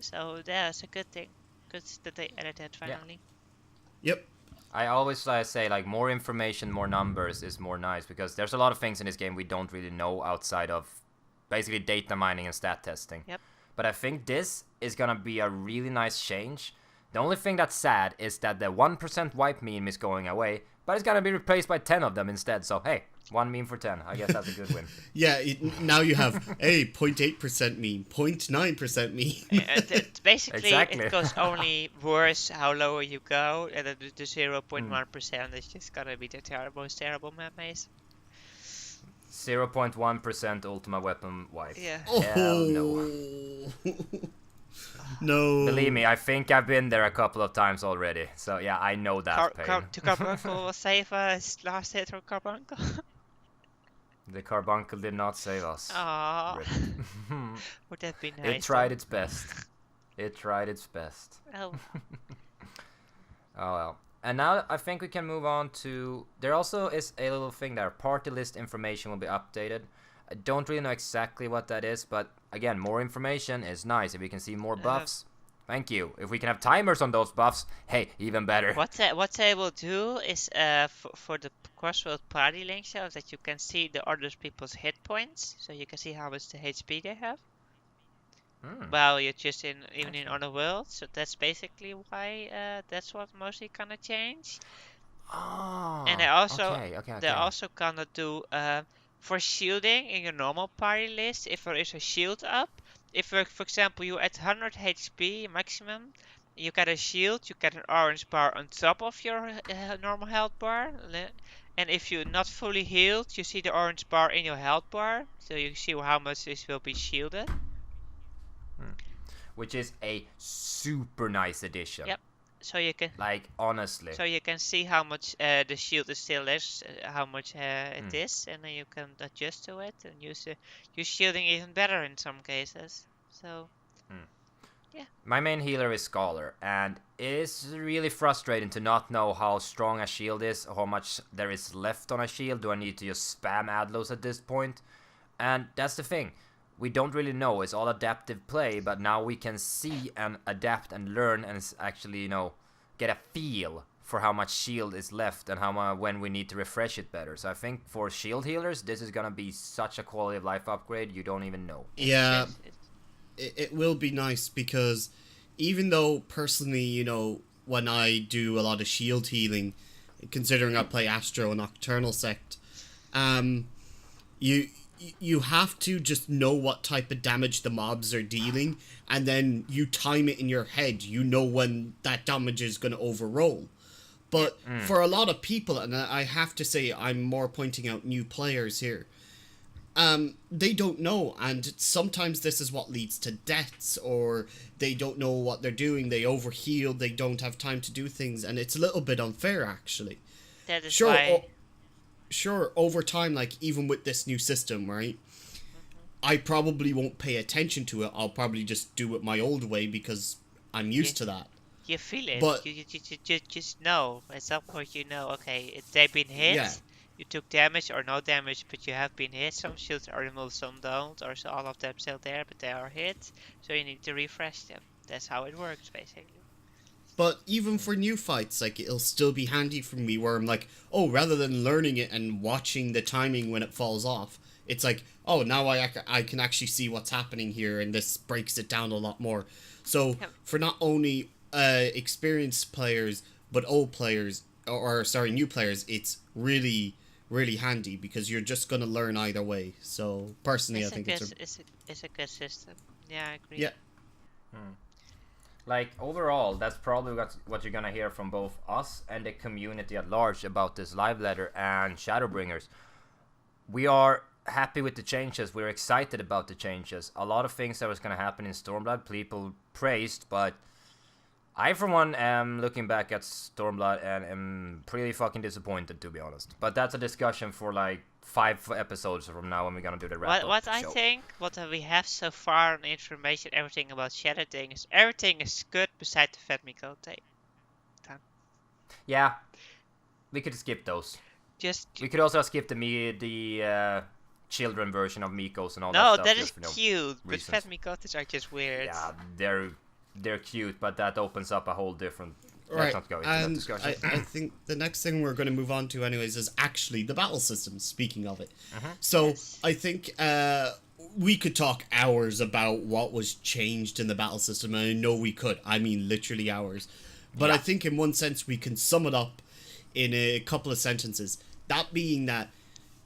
So yeah, it's a good thing. Good that they added that finally. Yep. I always say like more information, more numbers is more nice, because there's a lot of things in this game we don't really know outside of basically data mining and stat testing. Yep. But I think this is gonna be a really nice change. The only thing that's sad is that the 1% wipe meme is going away, but it's gonna be replaced by 10 of them instead. So hey, 1 meme for 10. I guess that's a good win. Yeah, now you have 0.8% meme, 0.9% meme. Basically, it goes only worse how lower you go, and the 0.1% is just gonna be the most terrible map maze. 0.1% ultimate weapon wipe. Yeah. Hell no. No. Believe me, I think I've been there a couple of times already. So yeah, I know that pain. Carbuncle will save us. Last hit from Carbuncle. The Carbuncle did not save us. Aww. Would that be nice? It tried its best. It tried its best. Oh. Oh well. And now I think we can move on to... There also is a little thing there. Party list information will be updated. I don't really know exactly what that is, but again, more information is nice. If we can see more buffs, thank you. If we can have timers on those buffs, hey, even better. What they will do is for the Crossworld party link shells, that you can see the other people's hit points, so you can see how much the HP they have. While you're just even in other worlds, so that's basically why that's what mostly gonna change. Oh, and they also okay. they're also gonna do for shielding in your normal party list. If there is a shield up, if for example you at 100 HP maximum, you get a shield, you get an orange bar on top of your normal health bar. And if you're not fully healed, you see the orange bar in your health bar, so you see how much this will be shielded. Which is a super nice addition. Yep. So you can honestly. So you can see how much the shield is still is, how much it is, and then you can adjust to it and use shielding even better in some cases. So. Yeah. My main healer is Scholar, and it is really frustrating to not know how strong a shield is, how much there is left on a shield. Do I need to just spam Adlos at this point? And that's the thing. we don't really know. It's all adaptive play, but now we can see and adapt and learn and actually, get a feel for how much shield is left and when we need to refresh it better. So I think for shield healers, this is gonna be such a quality of life upgrade you don't even know. Yeah, it will be nice because even though personally, when I do a lot of shield healing, considering I play Astro and Nocturnal Sect, you have to just know what type of damage the mobs are dealing, and then you time it in your head. You know when that damage is going to overroll. But for a lot of people, and I have to say I'm more pointing out new players here, they don't know, and sometimes this is what leads to deaths, or they don't know what they're doing, they overheal, they don't have time to do things, and it's a little bit unfair, actually. That is why... Sure, over time, like, even with this new system, right, I probably won't pay attention to it. I'll probably just do it my old way because I'm used to that. You feel it. But you just know. At some point you know, okay, they've been hit, you took damage or no damage, but you have been hit. Some shields are removed, some don't, or so all of them still there, but they are hit, so you need to refresh them. That's how it works, basically. But even for new fights, like, it'll still be handy for me where I'm like, oh, rather than learning it and watching the timing when it falls off, it's like, oh, now I can actually see what's happening here, and this breaks it down a lot more. So for not only experienced players, but old players, or new players, it's really, really handy because you're just going to learn either way. So personally, I think it's a good system. Yeah, I agree. Yeah. Like, overall, that's probably what you're gonna hear from both us and the community at large about this live letter and ShadowBringers. We are happy with the changes. We're excited about the changes. A lot of things that was gonna happen in Stormblood, people praised, but I, for one, am looking back at Stormblood and am pretty fucking disappointed, to be honest. But that's a discussion for, like, 5 episodes from now when we're gonna do the wrap-up. What I think, what we have so far on information, everything about ShadowBringers, everything is good beside the Fat Miko tape. Yeah, we could skip those. We could also skip the children version of Mikos and all that stuff. No, that is cute, but Fat Mikotas are just weird. Yeah, they're cute, but that opens up a whole different... Right, let's not go into that and discussion. I think the next thing we're going to move on to anyways is actually the battle system, speaking of it. So I think we could talk hours about what was changed in the battle system, and I know we could. I mean, literally hours. But I think in one sense we can sum it up in a couple of sentences. That being that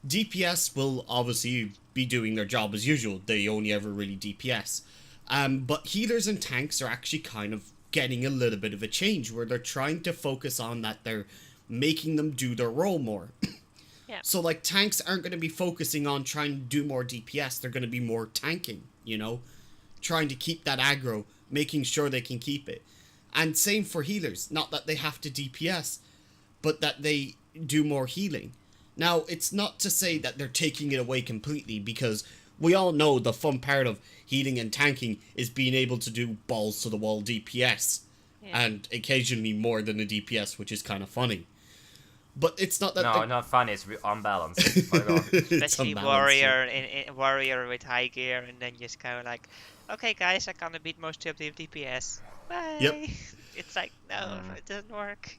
DPS will obviously be doing their job as usual. They only ever really DPS. But healers and tanks are actually kind of getting a little bit of a change where they're trying to focus on that they're making them do their role more. So, like, tanks aren't going to be focusing on trying to do more DPS. They're going to be more tanking, trying to keep that aggro, making sure they can keep it. And same for healers. Not that they have to DPS, but that they do more healing. Now, it's not to say that they're taking it away completely, because we all know the fun part of healing and tanking is being able to do balls to the wall DPS, and occasionally more than a DPS, which is kind of funny. But it's not that... No, not funny, it's unbalanced. Especially warrior with high gear, and then just kind of like, okay guys, I can't beat most of the DPS. Bye! Yep. It's like, no, it doesn't work.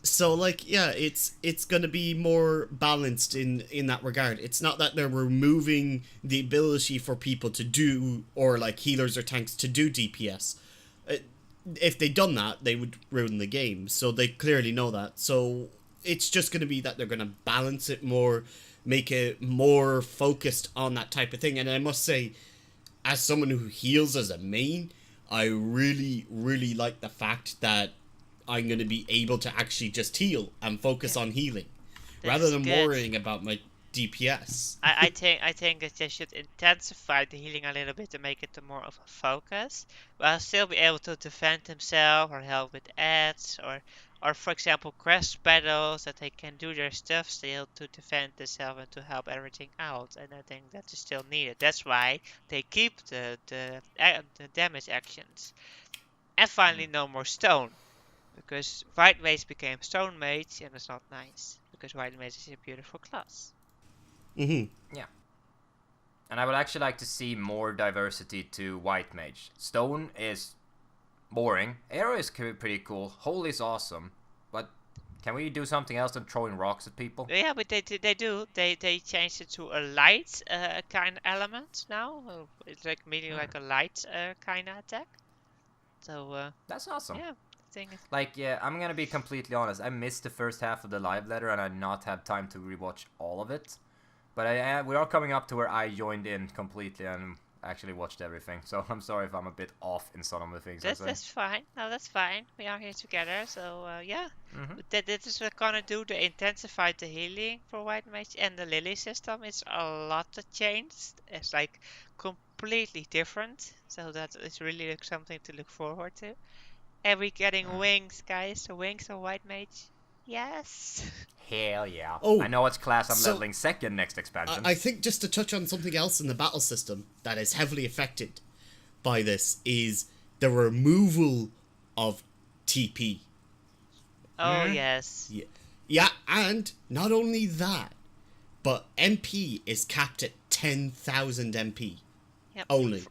So, like, yeah, it's gonna be more balanced in that regard. It's not that they're removing the ability for people to do, or like healers or tanks to do DPS. If they'd done that, they would ruin the game. So they clearly know that. So it's just gonna be that they're gonna balance it more, make it more focused on that type of thing. And I must say, as someone who heals as a main, I really, really like the fact that I'm going to be able to actually just heal and focus on healing, rather than worrying about my DPS. I think that they should intensify the healing a little bit to make it more of a focus, while still be able to defend themselves or help with ads, or for example quest battles, that they can do their stuff still to defend themselves and to help everything out. And I think that is still needed. That's why they keep the damage actions. And finally, no more stone. Because White Mage became Stone Mage, and it's not nice. Because White Mage is a beautiful class. Mm-hmm. Yeah. And I would actually like to see more diversity to White Mage. Stone is boring. Arrow is pretty cool. Holy is awesome. But can we do something else than throwing rocks at people? Yeah, but they do. They changed it to a light kind of element now. It's like meaning like a light kind of attack. So that's awesome. Yeah, thing is. Like, yeah, I'm gonna be completely honest. I missed the first half of the live letter, and I did not have time to rewatch all of it. But we are coming up to where I joined in completely and actually watched everything. So I'm sorry if I'm a bit off in some of the things I say. That's fine. No, that's fine. We are here together, so yeah. Mm-hmm. That is what we're gonna do. They intensified the healing for White Mage, and the Lily system is a lot that changed. It's like completely different. So that is really like something to look forward to. And we're getting wings, guys. The wings of White Mage. Yes. Hell yeah. Oh, I know what class I'm leveling second next expansion. I think just to touch on something else in the battle system that is heavily affected by this is the removal of TP. Oh, yes. Yeah, and not only that, but MP is capped at 10,000 MP. Yep. Only.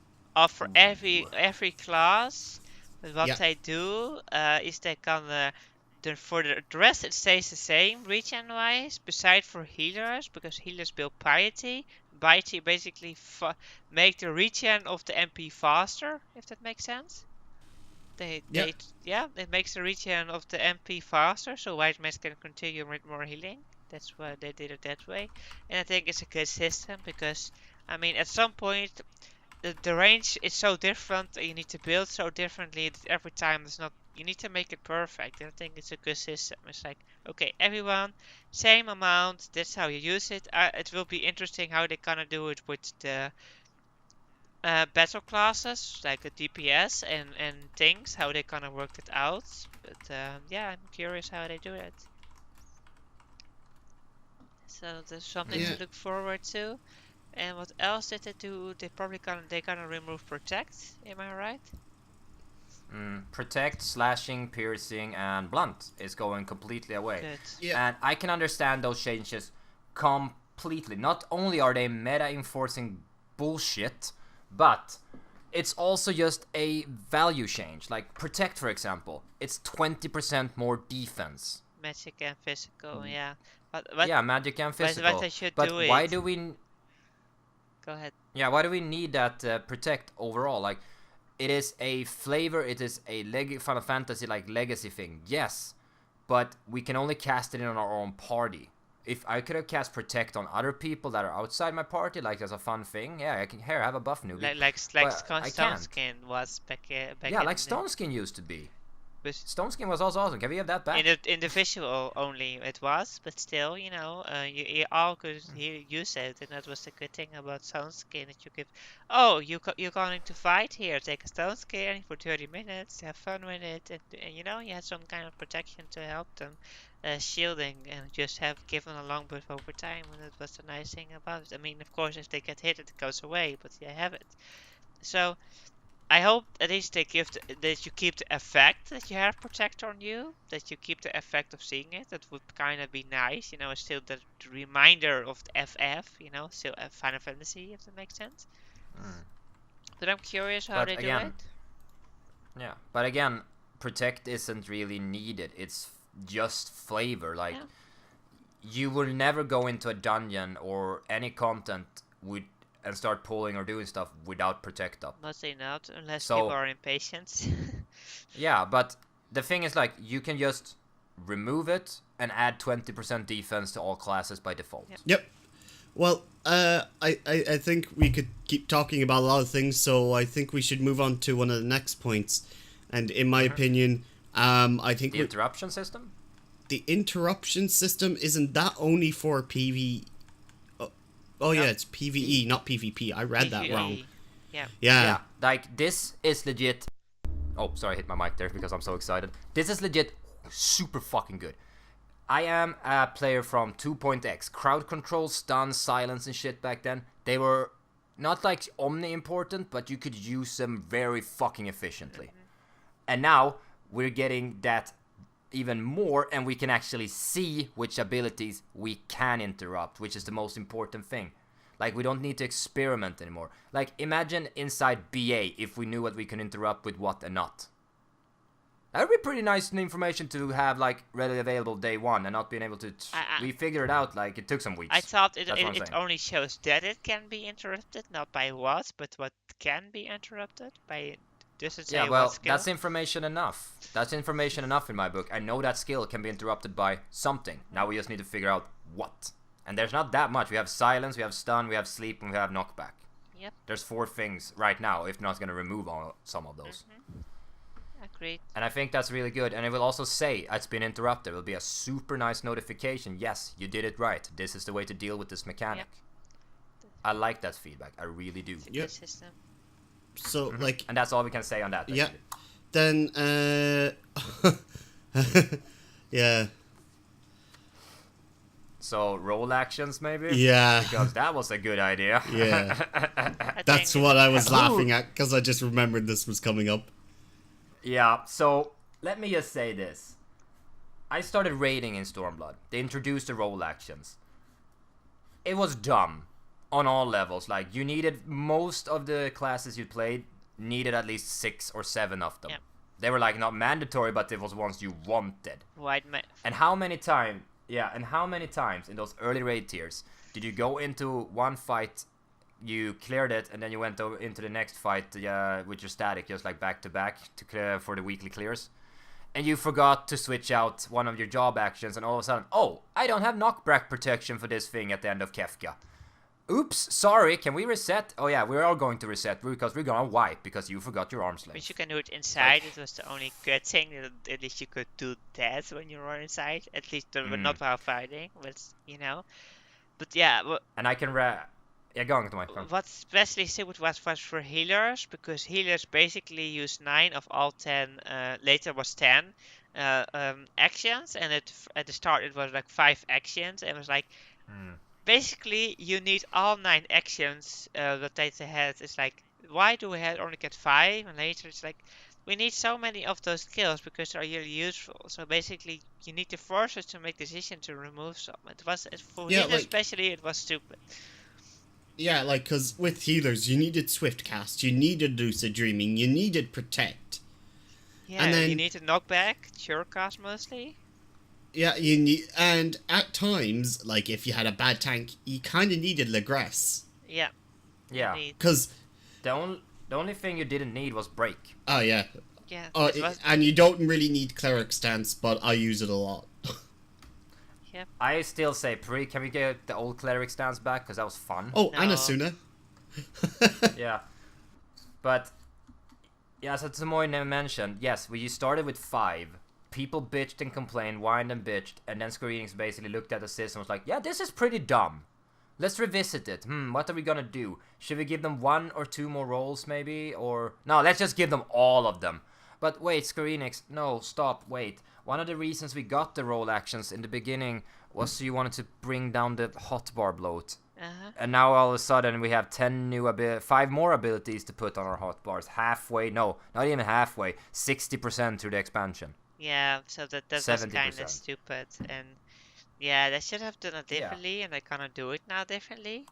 For every class, but what they do is they can... for the rest it stays the same regen wise, beside for healers, because healers build piety. Piety basically make the regen of the MP faster, if that makes sense. It makes the regen of the MP faster, so White Mage can continue with more healing. That's why they did it that way. And I think it's a good system, because I mean at some point the range is so different, and you need to build so differently that every time it's not. You need to make it perfect, and I think it's a good system. It's like, okay, everyone, same amount, that's how you use it. It will be interesting how they're gonna do it with the battle classes, like the DPS and things, how they're gonna work it out. But yeah, I'm curious how they do it. So there's something to look forward to. And what else did they do? They're gonna remove Protect, am I right? Protect, slashing, piercing, and blunt is going completely away. Good. Yeah. And I can understand those changes completely. Not only are they meta enforcing bullshit, but it's also just a value change. Like Protect, for example, it's 20% more defense. Magic and physical, yeah. But yeah, magic and physical. But they should but do why it. do we? Go ahead. Yeah, why do we need that Protect overall? Like, it is a flavor. It is a Final Fantasy like legacy thing. Yes, but we can only cast it in on our own party. If I could have cast Protect on other people that are outside my party, like as a fun thing, yeah, I can have a buff newbie. Like Stone Skin was back. Yeah, like Stone Skin used to be. But Stone Skin was also awesome. Can we have that back? in the visual only it was, but still, you know, you all could use it, and that was the good thing about Stone Skin, that you give. Oh, you're going to fight here. Take a Stone Skin for 30 minutes. Have fun with it, and you know, you had some kind of protection to help them, shielding, and just have given a long buff over time. And that was the nice thing about it. I mean, of course, if they get hit, it goes away, but you have it. So. I hope at least they give that you keep the effect that you have Protect on you, that you keep the effect of seeing it. That would kind of be nice, you know. It's still the reminder of the FF, you know, still a Final Fantasy, if that makes sense. But I'm curious how they do it. Yeah, but again, Protect isn't really needed. It's just flavor. Like, you will never go into a dungeon or any content and start pulling or doing stuff without Protect up. Mostly not, unless people are impatient. Yeah, but the thing is, like, you can just remove it and add 20% defense to all classes by default. Yep. Well, I think we could keep talking about a lot of things, so I think we should move on to one of the next points. And in my opinion, I think the interruption system. The interruption system, isn't that only for PvE? Oh yeah, it's PvE, not PvP. I read that wrong. Yeah. Like, this is legit. Oh, sorry, I hit my mic there because I'm so excited. This is legit super fucking good. I am a player from 2.x. Crowd control, stun, silence, and shit back then. They were not like omni-important, but you could use them very fucking efficiently. And now we're getting that even more, and we can actually see which abilities we can interrupt, which is the most important thing. Like, we don't need to experiment anymore. Like, imagine inside BA if we knew what we can interrupt with what and not. That would be pretty nice information to have, like, readily available day one and not being able to... we figured it out, like, it took some weeks. I thought it That's what I'm saying. only shows that it can be interrupted, not by what, but what can be interrupted by... Does it say Yeah, well, what skill? that's information enough. That's information enough in my book. I know that skill can be interrupted by something. Now we just need to figure out what. And there's not that much. We have silence, we have stun, we have sleep, and we have knockback. Yep. There's 4 things right now, if not going to remove some of those. Agreed. And I think that's really good. And it will also say it's been interrupted. It will be a super nice notification. Yes, you did it right. This is the way to deal with this mechanic. Yep. I like that feedback. I really do. It's a good system. So, like... And that's all we can say on that. Yeah. Basically. Then, yeah. So, roll actions, maybe? Yeah. Because that was a good idea. Yeah. That's what I was laughing at, because I just remembered this was coming up. Yeah, so, let me just say this. I started raiding in Stormblood. They introduced the roll actions. It was dumb. On all levels. Like, you needed... Most of the classes you played needed at least 6 or 7 of them. Yeah. They were, like, not mandatory, but it was ones you wanted. And how many times... Yeah, and how many times in those early raid tiers did you go into one fight, you cleared it, and then you went over into the next fight with your static, just like back to back to clear for the weekly clears, and you forgot to switch out one of your job actions, and all of a sudden, oh, I don't have knockback protection for this thing at the end of Kefka. Oops, sorry, can we reset? Oh yeah, we're all going to reset because we're gonna wipe because you forgot your arm slave. But you can do it inside. It was the only good thing that at least you could do that when you were inside. At least not while fighting, but you know. But yeah, and I can yeah, go on to my phone. What especially stupid was for healers, because healers basically use 9 of all 10. Later was 10 actions, and at the start it was like 5 actions, and it was like. Basically, you need all 9 actions that they had. It's like, why do we only get 5? And later it's like, we need so many of those skills because they're really useful. So basically, you need to force us to make decision to remove some. It was, for healers especially, it was stupid. Yeah, like, because with healers, you needed Swift Cast, you needed Lucid Dreaming, you needed Protect. Yeah, and then you needed Knockback, Sure Cast mostly. Yeah, you need, and at times, like if you had a bad tank, you kind of needed Legress. Yeah. Yeah. Because the only thing you didn't need was break. Oh yeah. Yeah. And you don't really need Cleric Stance, but I use it a lot. Yeah. I still say can we get the old Cleric Stance back because that was fun. Oh, no. And Asuna. Yeah. But yeah, as Tsumoy mentioned, yes, you started with 5. People bitched and complained, whined and bitched, and then Square Enix basically looked at the system and was like, yeah, this is pretty dumb. Let's revisit it. What are we gonna do? Should we give them 1 or 2 more rolls, maybe? Or... No, let's just give them all of them. But wait, Square Enix, no, stop, wait. One of the reasons we got the roll actions in the beginning was so you wanted to bring down the hotbar bloat. And now all of a sudden we have 5 more abilities to put on our hotbars. Halfway, no, not even halfway, 60% through the expansion. Yeah, so that was kind of stupid, and yeah, they should have done it differently, and they kind of do it now differently.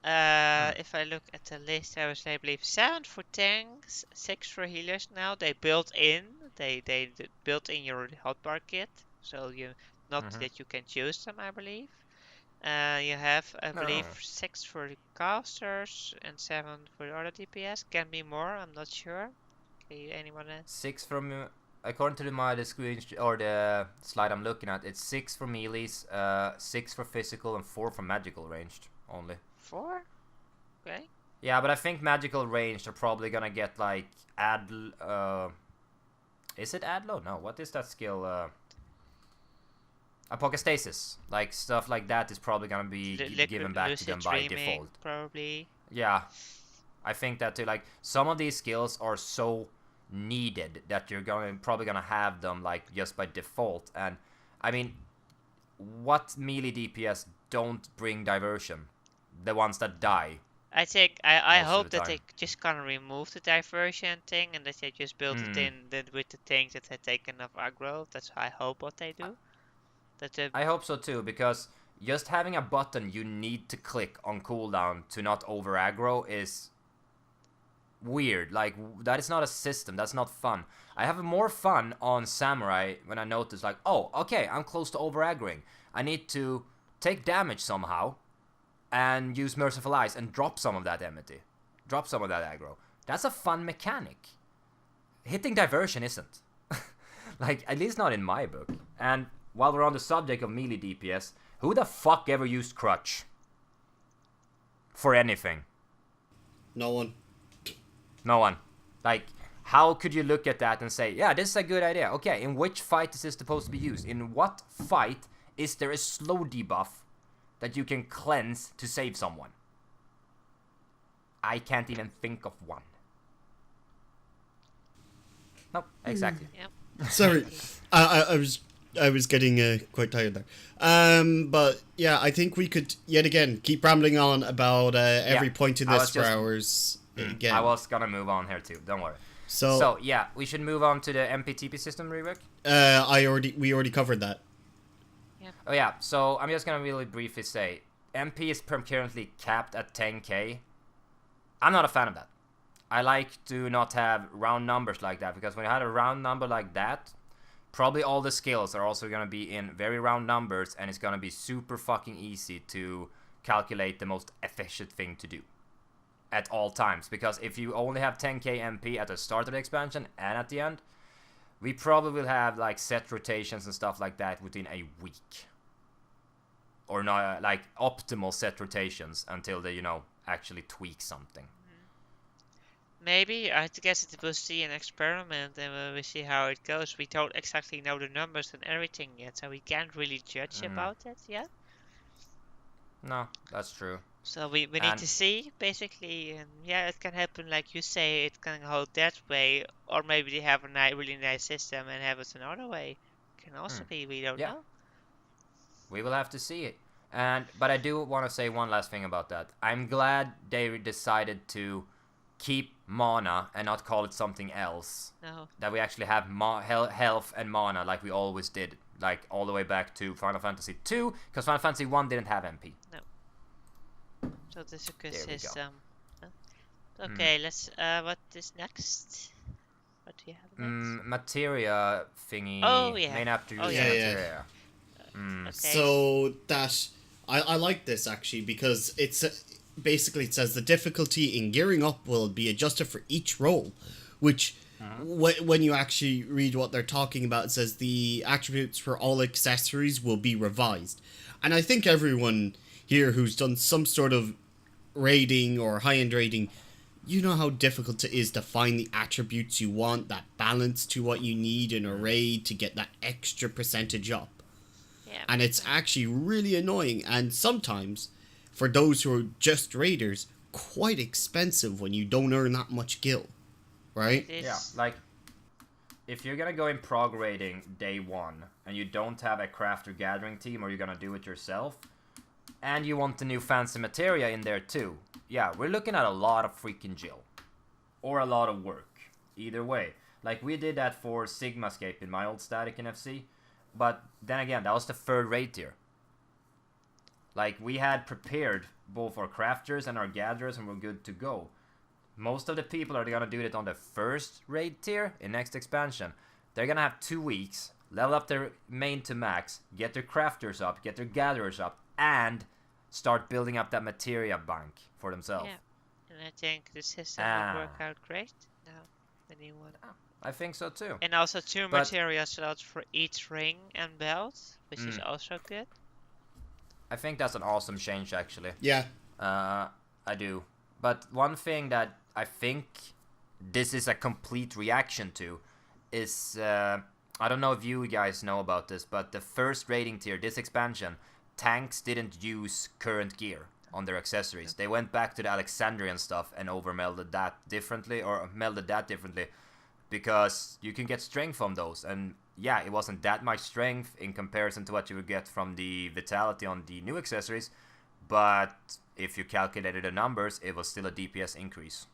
If I look at the list, I believe 7 for tanks, 6 for healers now. They built in your hotbar kit, so that you can choose them, I believe. You have, I believe, 6 for the casters and 7 for the other DPS. Can be more, I'm not sure. Okay, anyone else? 6 from... According to the screen or the slide I'm looking at, it's 6 for melees, 6 for physical, and 4 for magical ranged only. 4? Okay. Yeah, but I think magical ranged are probably gonna get like is it Adlo? No, what is that skill? Apocastasis. Like stuff like that is probably gonna be given back to them by default. Probably. Yeah, I think that too. Like some of these skills are so needed that you're probably gonna have them like just by default, and I mean, what melee DPS don't bring diversion? The ones that die. I think I hope that they just gonna remove the diversion thing and that they just build it in with the things that had taken off aggro. That's I hope what they do. I hope so too, because just having a button you need to click on cooldown to not over aggro is weird. Like, that is not a system. That's not fun. I have more fun on Samurai when I notice, like, oh, okay, I'm close to over aggroing. I need to take damage somehow and use Merciful Eyes and drop some of that enmity. Drop some of that aggro. That's a fun mechanic. Hitting diversion isn't. Like, at least not in my book. And while we're on the subject of melee DPS, who the fuck ever used Crutch? For anything? No one. No one. Like, how could you look at that and say, yeah, this is a good idea. Okay, in which fight is this supposed to be used? In what fight is there a slow debuff that you can cleanse to save someone? I can't even think of one. Nope, exactly. Yep. Sorry, I was getting quite tired there. But yeah, I think we could yet again keep rambling on about every point in this for hours. Again. I was gonna move on here too. Don't worry. So yeah, we should move on to the MPTP system, Rivik. We already covered that. Yep. Oh yeah, so I'm just gonna really briefly say, MP is currently capped at 10k. I'm not a fan of that. I like to not have round numbers like that, because when you have a round number like that, probably all the skills are also gonna be in very round numbers, and it's gonna be super fucking easy to calculate the most efficient thing to do at all times. Because if you only have 10k MP at the start of the expansion and at the end, we probably will have like set rotations and stuff like that within a week, or not like optimal set rotations until they, you know, actually tweak something. Maybe, I guess it will see an experiment and we see how it goes. We don't exactly know the numbers and everything yet, so we can't really judge about it yet. No, that's true. So we need to see, basically, and yeah, it can happen like you say, it can go that way, or maybe they have a really nice system and have it another way. Can also be, we don't know. We will have to see it. But I do want to say one last thing about that. I'm glad they decided to keep mana and not call it something else. No. That we actually have health and mana like we always did, like all the way back to Final Fantasy 2, because Final Fantasy 1 didn't have MP. No. So this is a good There system. Okay, let's. What is next? What do you have next? Materia thingy. Oh yeah. Main after Oh, using yeah. materia. Okay. So that I like this actually, because it's basically it says the difficulty in gearing up will be adjusted for each role, which when you actually read what they're talking about, it says the attributes for all accessories will be revised. And I think everyone here who's done some sort of raiding or high-end raiding, you know how difficult it is to find the attributes you want, that balance to what you need in a raid to get that extra percentage up. Yeah. And it's actually really annoying, and sometimes, for those who are just raiders, quite expensive when you don't earn that much gil, right? Yeah, like, if you're gonna go in prog raiding day one, and you don't have a crafter gathering team, or you're gonna do it yourself, and you want the new fancy materia in there too, yeah, we're looking at a lot of freaking gil. Or a lot of work. Either way. Like, we did that for Sigmascape in my old static in FC, but then again, that was the third raid tier. Like, we had prepared both our crafters and our gatherers, and we're good to go. Most of the people are gonna do it on the first raid tier in next expansion. They're gonna have 2 weeks, level up their main to max, get their crafters up, get their gatherers up, and start building up that materia bank for themselves. Yeah, and I think the system will work out great now, the new one. I think so too. And also 2 materia slots for each ring and belt, which is also good. I think that's an awesome change, actually. Yeah. I do. But one thing that I think this is a complete reaction to is, I don't know if you guys know about this, but the first rating tier, this expansion, tanks didn't use current gear on their accessories. They went back to the Alexandrian stuff and melded that differently, because you can get strength from those. And yeah, it wasn't that much strength in comparison to what you would get from the vitality on the new accessories, but if you calculated the numbers, it was still a DPS increase.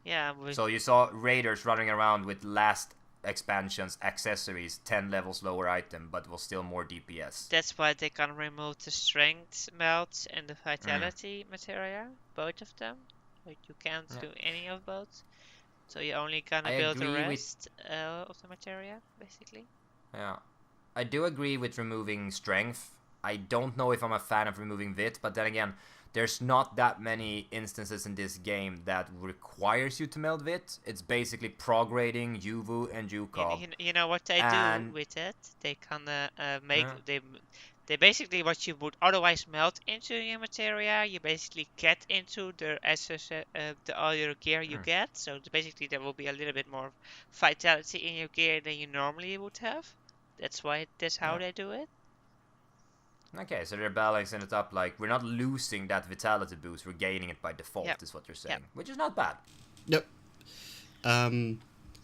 Yeah. So you saw raiders running around with last expansions, accessories, 10 levels lower item, but was still more DPS. That's why they can remove the strength melt and the vitality materia, both of them. Like you can't do any of both. So you're only gonna build the rest of the materia, basically. Yeah. I do agree with removing strength. I don't know if I'm a fan of removing Vit, but then again, there's not that many instances in this game that requires you to meld Vit. It's basically prograding Yuvu and Yukov. You know what they do with it? They can make they basically what you would otherwise melt into your materia, you basically get into the all your gear you get. So basically there will be a little bit more vitality in your gear than you normally would have. That's how they do it. Okay, so they're balancing it up, like, we're not losing that vitality boost, we're gaining it by default, is what you're saying. Which is not bad. Yep.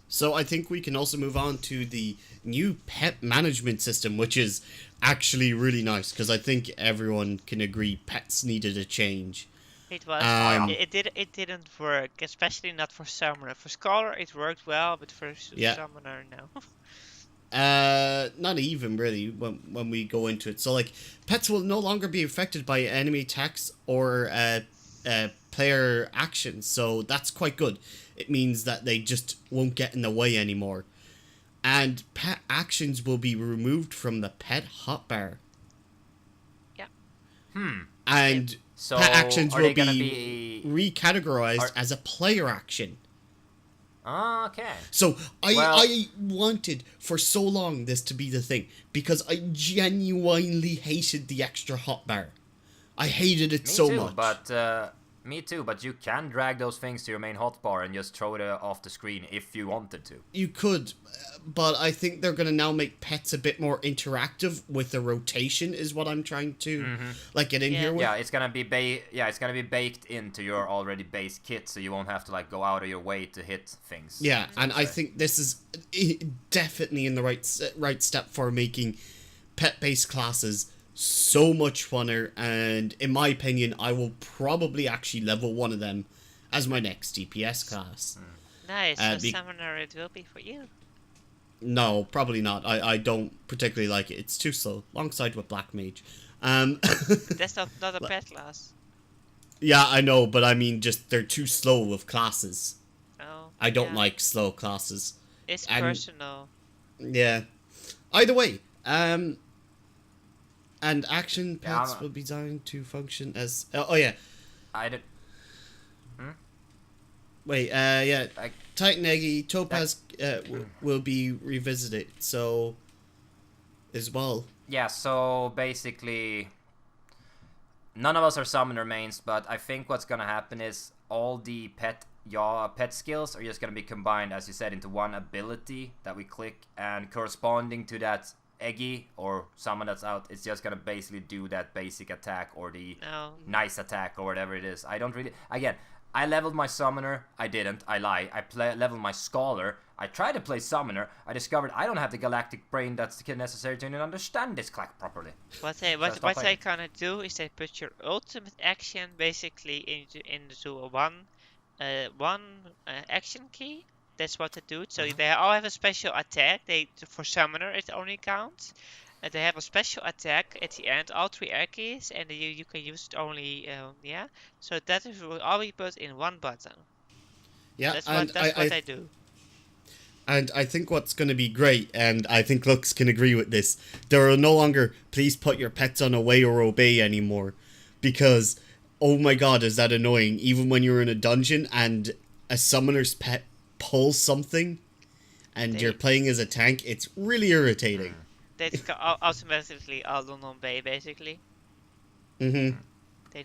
So I think we can also move on to the new pet management system, which is actually really nice, because I think everyone can agree pets needed a change. It was. It didn't work, especially not for Summoner. For Scholar, it worked well, but for Summoner, no. Not even really when we go into it. So like, pets will no longer be affected by enemy attacks or player actions. So that's quite good. It means that they just won't get in the way anymore. And pet actions will be removed from the pet hotbar. Yeah. And so pet actions will be recategorized as a player action. Okay. So I wanted for so long this to be the thing, because I genuinely hated the extra hotbar. I hated it so much. Me too, but you can drag those things to your main hotbar and just throw it off the screen if you wanted to. You could, but I think they're going to now make pets a bit more interactive with the rotation, is what I'm trying to get in here with. Yeah, it's gonna be baked into your already base kit, so you won't have to like go out of your way to hit things. Yeah, and I think this is definitely in the right step for making pet-based classes so much funner, and in my opinion, I will probably actually level one of them as my next DPS class. Nice, so Summoner it will be for you. No, probably not. I don't particularly like it. It's too slow, alongside with Black Mage. That's not a pet class. Yeah, I know, but I mean, just they're too slow with classes. Oh, I don't like slow classes. It's personal. Yeah. Either way, and action pets will be designed to function as... I did... Wait, Titan Eggy, Topaz will be revisited, so... as well. Yeah, so basically... none of us are summoner mains, but I think what's gonna happen is all the pet skills are just gonna be combined, as you said, into one ability that we click, and corresponding to that Eggy or someone that's out, it's just gonna basically do that basic attack or the nice attack or whatever it is. I don't really... Again, I leveled my summoner. I didn't. I lie. I leveled my scholar. I tried to play summoner. I discovered I don't have the galactic brain that's necessary to even understand this clack properly. What they gonna do is they put your ultimate action basically into one action key. That's what they do. So they all have a special attack. For summoner it only counts. And they have a special attack at the end, all three Eggies, and you can use it only So that will all be put in one button. Yeah, that's what they do. And I think what's going to be great, and I think Lux can agree with this, there are no longer please put your pets on away or obey anymore, because oh my god, is that annoying? Even when you're in a dungeon and a summoner's pet pulls something and you're playing as a tank, it's really irritating. They automatically all on obey, basically. They're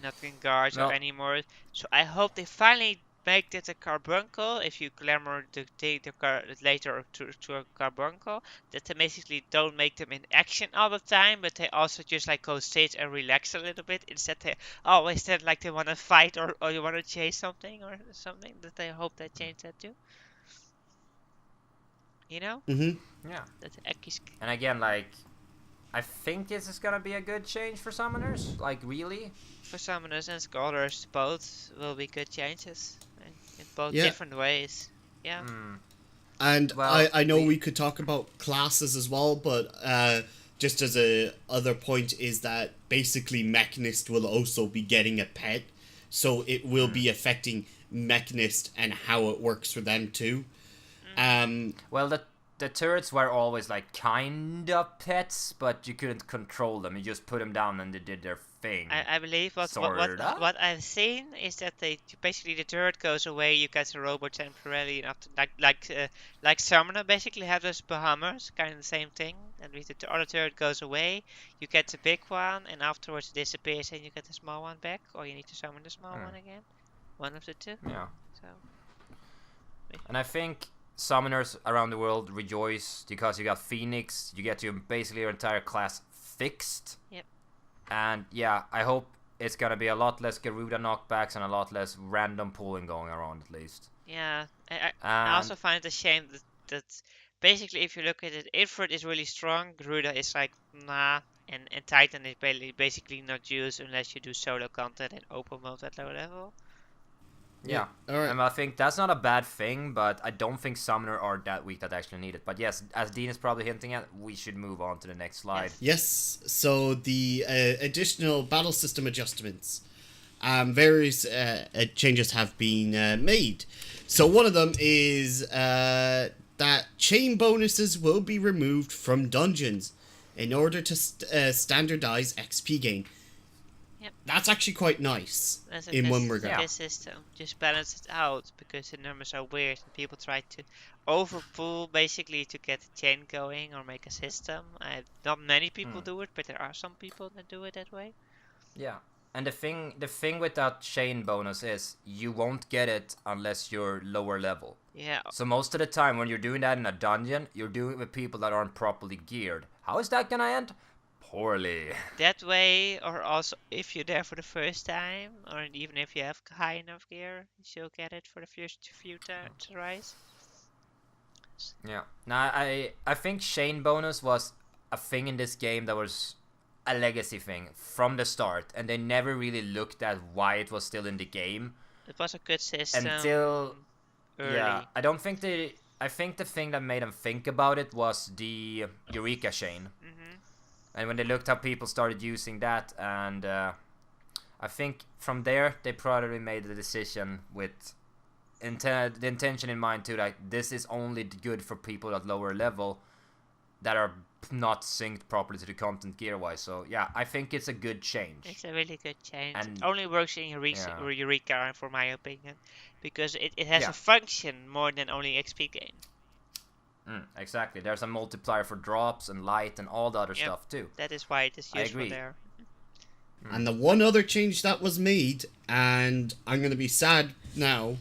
not in guards or anymore. So I hope they finally make that a carbuncle. If you glamour the car later to a carbuncle, that they basically don't make them in action all the time, but they also just like go stage and relax a little bit. Instead they always like they want to fight or you want to chase something or something. That I hope they change that too. You know? Yeah. That's and again, like, I think this is gonna be a good change for summoners. Like, really? For summoners and scholars, both will be good changes in both different ways. Yeah. And Well, I know we could talk about classes as well, but just as a other point is that basically Mechanist will also be getting a pet, so it will be affecting Mechanist and how it works for them too. Well, the turrets were always like kind of pets, but you couldn't control them. You just put them down and they did their thing. I believe Sorta? what I've seen is that they basically the turret goes away, you get a robot temporarily, and after like Summoner basically have those Bahamas, kind of the same thing. And with the other turret goes away, you get the big one, and afterwards it disappears, and you get the small one back, or you need to summon the small one again. One of the two. Yeah. So. And I think summoners around the world rejoice because you got Phoenix, you get basically your entire class fixed. Yep. And yeah, I hope it's gonna be a lot less Garuda knockbacks and a lot less random pulling going around at least. Yeah, I also find it a shame that basically if you look at it, Ifrit is really strong, Garuda is like nah, and Titan is basically not used unless you do solo content and open mode at low level. Yeah. Alright. And I think that's not a bad thing, but I don't think Summoner are that weak that actually need it. But yes, as Dean is probably hinting at, we should move on to the next slide. Yes, so the additional battle system adjustments. Various changes have been made. So one of them is that chain bonuses will be removed from dungeons in order to standardize XP gain. Yep. That's actually quite nice in one regard. This system just balance it out because the numbers are weird and people try to overpull basically to get the chain going or make a system. Not many people do it, but there are some people that do it that way. Yeah. And the thing with that chain bonus is you won't get it unless you're lower level. Yeah. So most of the time when you're doing that in a dungeon, you're doing it with people that aren't properly geared. How is that gonna end? Poorly. That way, or also if you're there for the first time, or even if you have high enough gear, you'll get it for the first few tries. Yeah. Now I think chain bonus was a thing in this game that was a legacy thing from the start, and they never really looked at why it was still in the game. It was a good system until early. Yeah, I don't think I think the thing that made them think about it was the Eureka chain. And when they looked how people started using that, and I think from there they probably made the decision with the intention in mind too, like this is only good for people at lower level that are not synced properly to the content gear wise. So yeah, I think it's a good change. It's a really good change. And it only works in Eureka, for my opinion, because it has a function more than only XP gain. Exactly. There's a multiplier for drops and light and all the other stuff too. That is why it is useful there. And the one other change that was made, and I'm going to be sad now,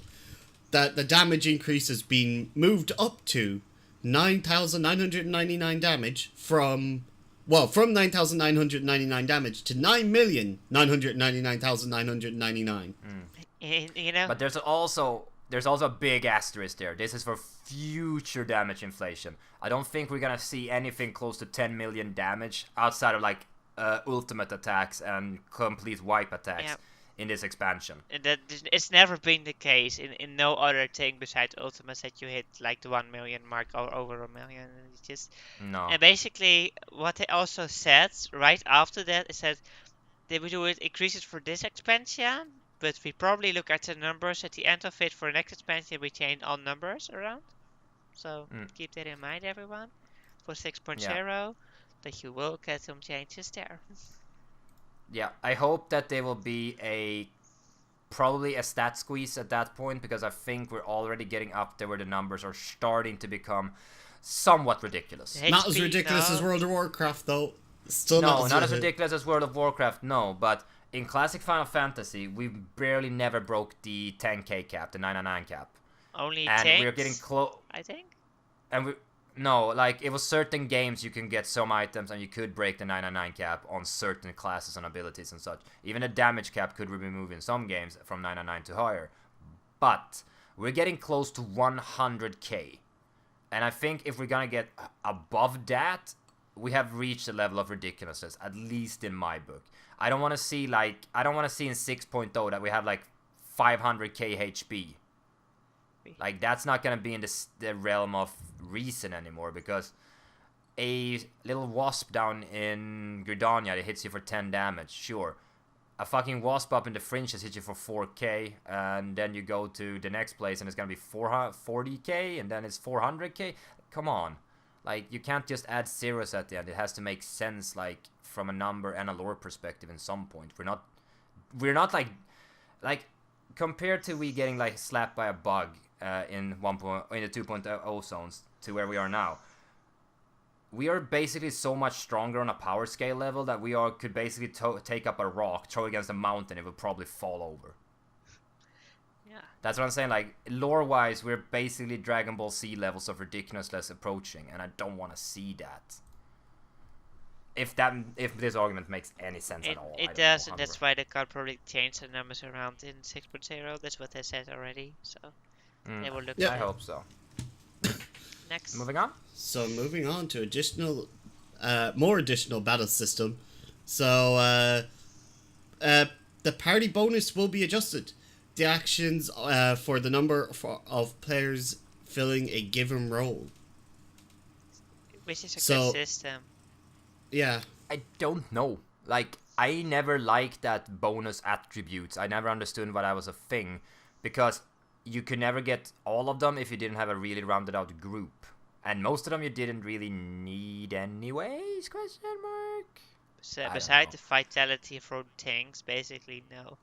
that the damage increase has been moved up to 9,999 damage from 9,999 damage to 9,999,999. You know. But there's also a big asterisk there. This is for future damage inflation. I don't think we're gonna see anything close to 10 million damage outside of like ultimate attacks and complete wipe attacks in this expansion. It's never been the case in no other thing besides ultimates that you hit like the 1 million mark or over 1 million. It's just no. And basically what they also said right after that is that they would do it increases for this expansion. But we probably look at the numbers at the end of it for the next expansion. We change all numbers around. So keep that in mind, everyone. For 6.0, that you will get some changes there. Yeah, I hope that there will be probably a stat squeeze at that point, because I think we're already getting up there where the numbers are starting to become somewhat ridiculous. Not as ridiculous as World of Warcraft, though. Still not as ridiculous as World of Warcraft, no, but in classic Final Fantasy, we barely never broke the 10k cap, the 999 cap. Only and tanks, we're getting close. I think. And it was certain games you can get some items and you could break the 999 cap on certain classes and abilities and such. Even a damage cap could be removed in some games from 999 to higher. But we're getting close to 100k. And I think if we're gonna get above that, we have reached a level of ridiculousness, at least in my book. I don't want to see in 6.0 that we have like 500k HP. Like, that's not gonna be in the realm of reason anymore, because a little wasp down in Gridania that hits you for 10 damage, sure. A fucking wasp up in the fringes hits you for 4k, and then you go to the next place and it's gonna be 40k, and then it's 400k. Come on. Like, you can't just add zeros at the end. It has to make sense, like, from a number and a lore perspective in some point. We're not like compared to we getting like slapped by a bug in the 2.0 zones to where we are now. We are basically so much stronger on a power scale level that we could basically take up a rock, throw it against a mountain, it would probably fall over. Yeah. That's what I'm saying. Like, lore-wise, we're basically Dragon Ball Z levels of ridiculousness approaching, and I don't want to see that. If this argument makes any sense at all. It does, and that's why they can't probably change the numbers around in 6.0. That's what they said already, so they will look at I it. hope so. Next. Moving on. So moving on to more additional battle system. So the party bonus will be adjusted. The actions for the number of players filling a given role. Which is a good system. Yeah. I don't know. Like, I never liked that bonus attributes. I never understood why that was a thing, because you could never get all of them if you didn't have a really rounded out group. And most of them you didn't really need anyways, question mark? Besides the vitality from tanks, basically, no.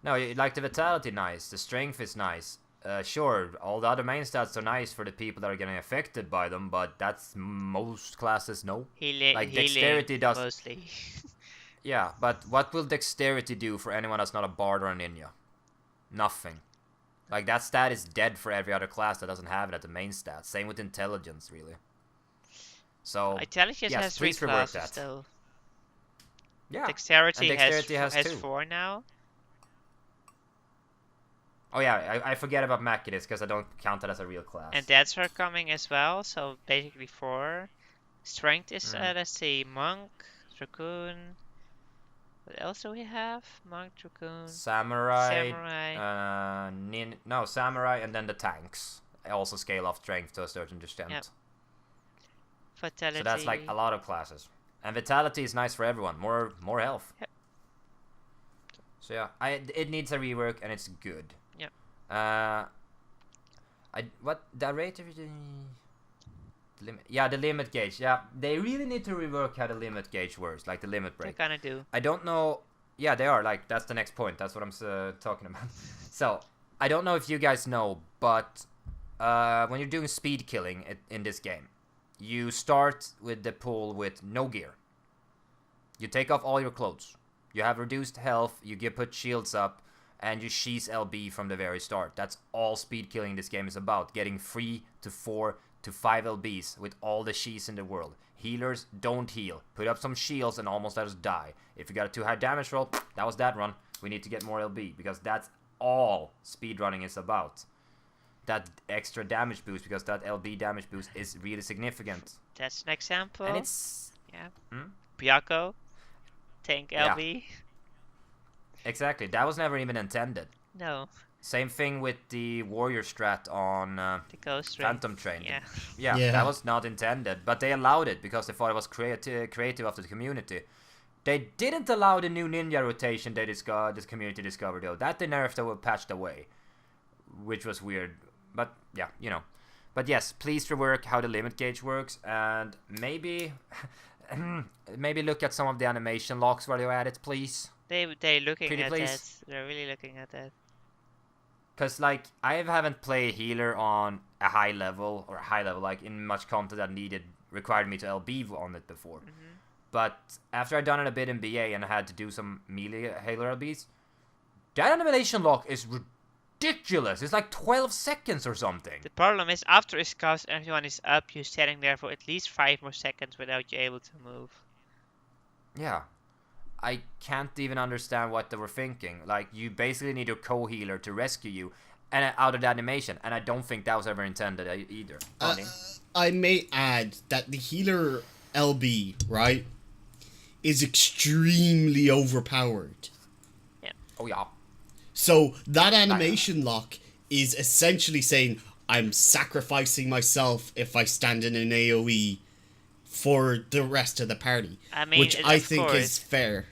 No, like the vitality, nice. The strength is nice. Sure, all the other main stats are nice for the people that are getting affected by them, but that's most classes, no. Like dexterity does. Mostly. Yeah, but what will dexterity do for anyone that's not a bard or a ninja? Nothing. Like, that stat is dead for every other class that doesn't have it at the main stat. Same with intelligence, really. So, intelligence yes, has 3 please rework classes, that. though. Yeah. Dexterity has 2. 4 now. Oh yeah, I forget about Macedis because I don't count it as a real class. And that's are coming as well, so basically 4. Strength is, let's see, Monk, Dragoon. What else do we have? Monk, Dragoon, Samurai. Samurai. Samurai, and then the tanks. I also scale off strength to a certain extent. Yep. Vitality. So that's like a lot of classes. And vitality is nice for everyone. More health. Yep. So yeah, it needs a rework and it's good. Yep. The rate of limit? Yeah, the limit gauge. Yeah, they really need to rework how the limit gauge works, like the limit break. They're gonna do. I don't know. Yeah, they are. Like, that's the next point. That's what I'm talking about. So, I don't know if you guys know, but when you're doing speed killing in this game, you start with the pool with no gear. You take off all your clothes. You have reduced health. You put shields up, and you sheath LB from the very start. That's all speed killing this game is about. Getting 3 to 4 to 5 LBs with all the sheaths in the world. Healers don't heal. Put up some shields and almost let us die. If you got a too high damage roll, that was that run. We need to get more LB because that's all speedrunning is about. That extra damage boost, because that LB damage boost is really significant. That's an example. And it's... Yeah. Byakko. Tank LB. Yeah. Exactly. That was never even intended. No. Same thing with the warrior strat on The Ghost Ring. Phantom Train. Yeah. Yeah, that was not intended, but they allowed it because they thought it was creative of the community. They didn't allow the new ninja rotation this community discovered, though. That they nerfed or patched away, which was weird. But yeah, you know. But yes, please rework how the limit gauge works, and maybe look at some of the animation locks while you're at it, please. They're looking Pretty at please. that. They're really looking at that. Because, like, I haven't played healer on a high level, like, in much content that required me to LB on it before. Mm-hmm. But after I'd done it a bit in BA and I had to do some melee healer LBs, that animation lock is ridiculous. It's like 12 seconds or something. The problem is, after it's cast, everyone is up, you're standing there for at least 5 more seconds without you able to move. Yeah. I can't even understand what they were thinking. Like, you basically need a co-healer to rescue you and out of the animation, and I don't think that was ever intended either. I may add that the healer LB, right, is extremely overpowered. Yeah. Oh yeah. So that animation lock is essentially saying, I'm sacrificing myself if I stand in an AoE for the rest of the party. I mean, which I of think course. is fair.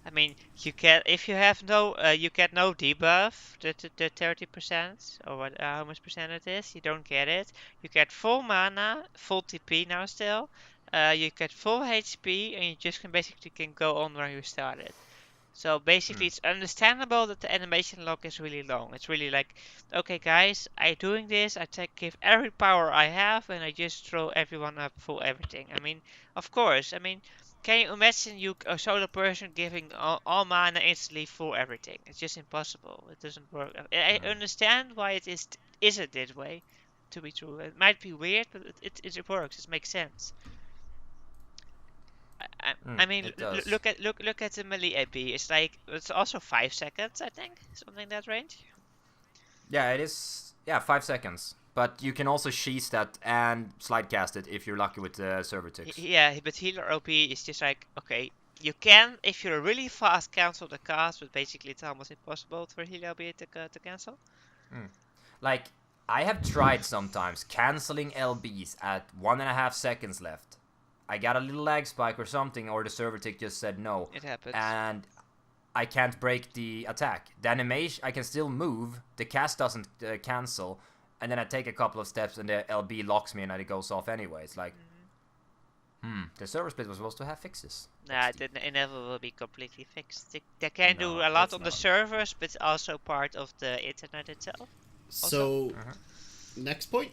I mean, you get if you have no, you get no debuff, the 30% or what, how much percent it is, you don't get it. You get full mana, full TP now still. You get full HP, and you just can go on where you started. So basically, it's understandable that the animation lock is really long. It's really like, okay, guys, I'm doing this. Give every power I have, and I just throw everyone up full everything. I mean, of course. I mean, can you imagine a solo person giving all mana instantly full everything? It's just impossible. It doesn't work. I understand why it isn't this way. To be true, it might be weird, but it works. It makes sense. I mean, it does. look at the melee AP. It's also 5 seconds, I think, something in that range. Yeah, it is. Yeah, 5 seconds. But you can also sheath that and slide cast it if you're lucky with the server ticks. Yeah, but healer OP is just like, okay, you can, if you're really fast, cancel the cast, but basically it's almost impossible for healer OP to cancel. Like, I have tried sometimes canceling LBs at 1.5 seconds left. I got a little lag spike or something, or the server tick just said no. It happens. And I can't break the attack. The animation, I can still move, the cast doesn't cancel, and then I take a couple of steps and the LB locks me and it goes off anyway. It's like, the server split was supposed to have fixes. Nah, it never will be completely fixed. They can do a lot on the servers, but it's also part of the internet itself. So, next point?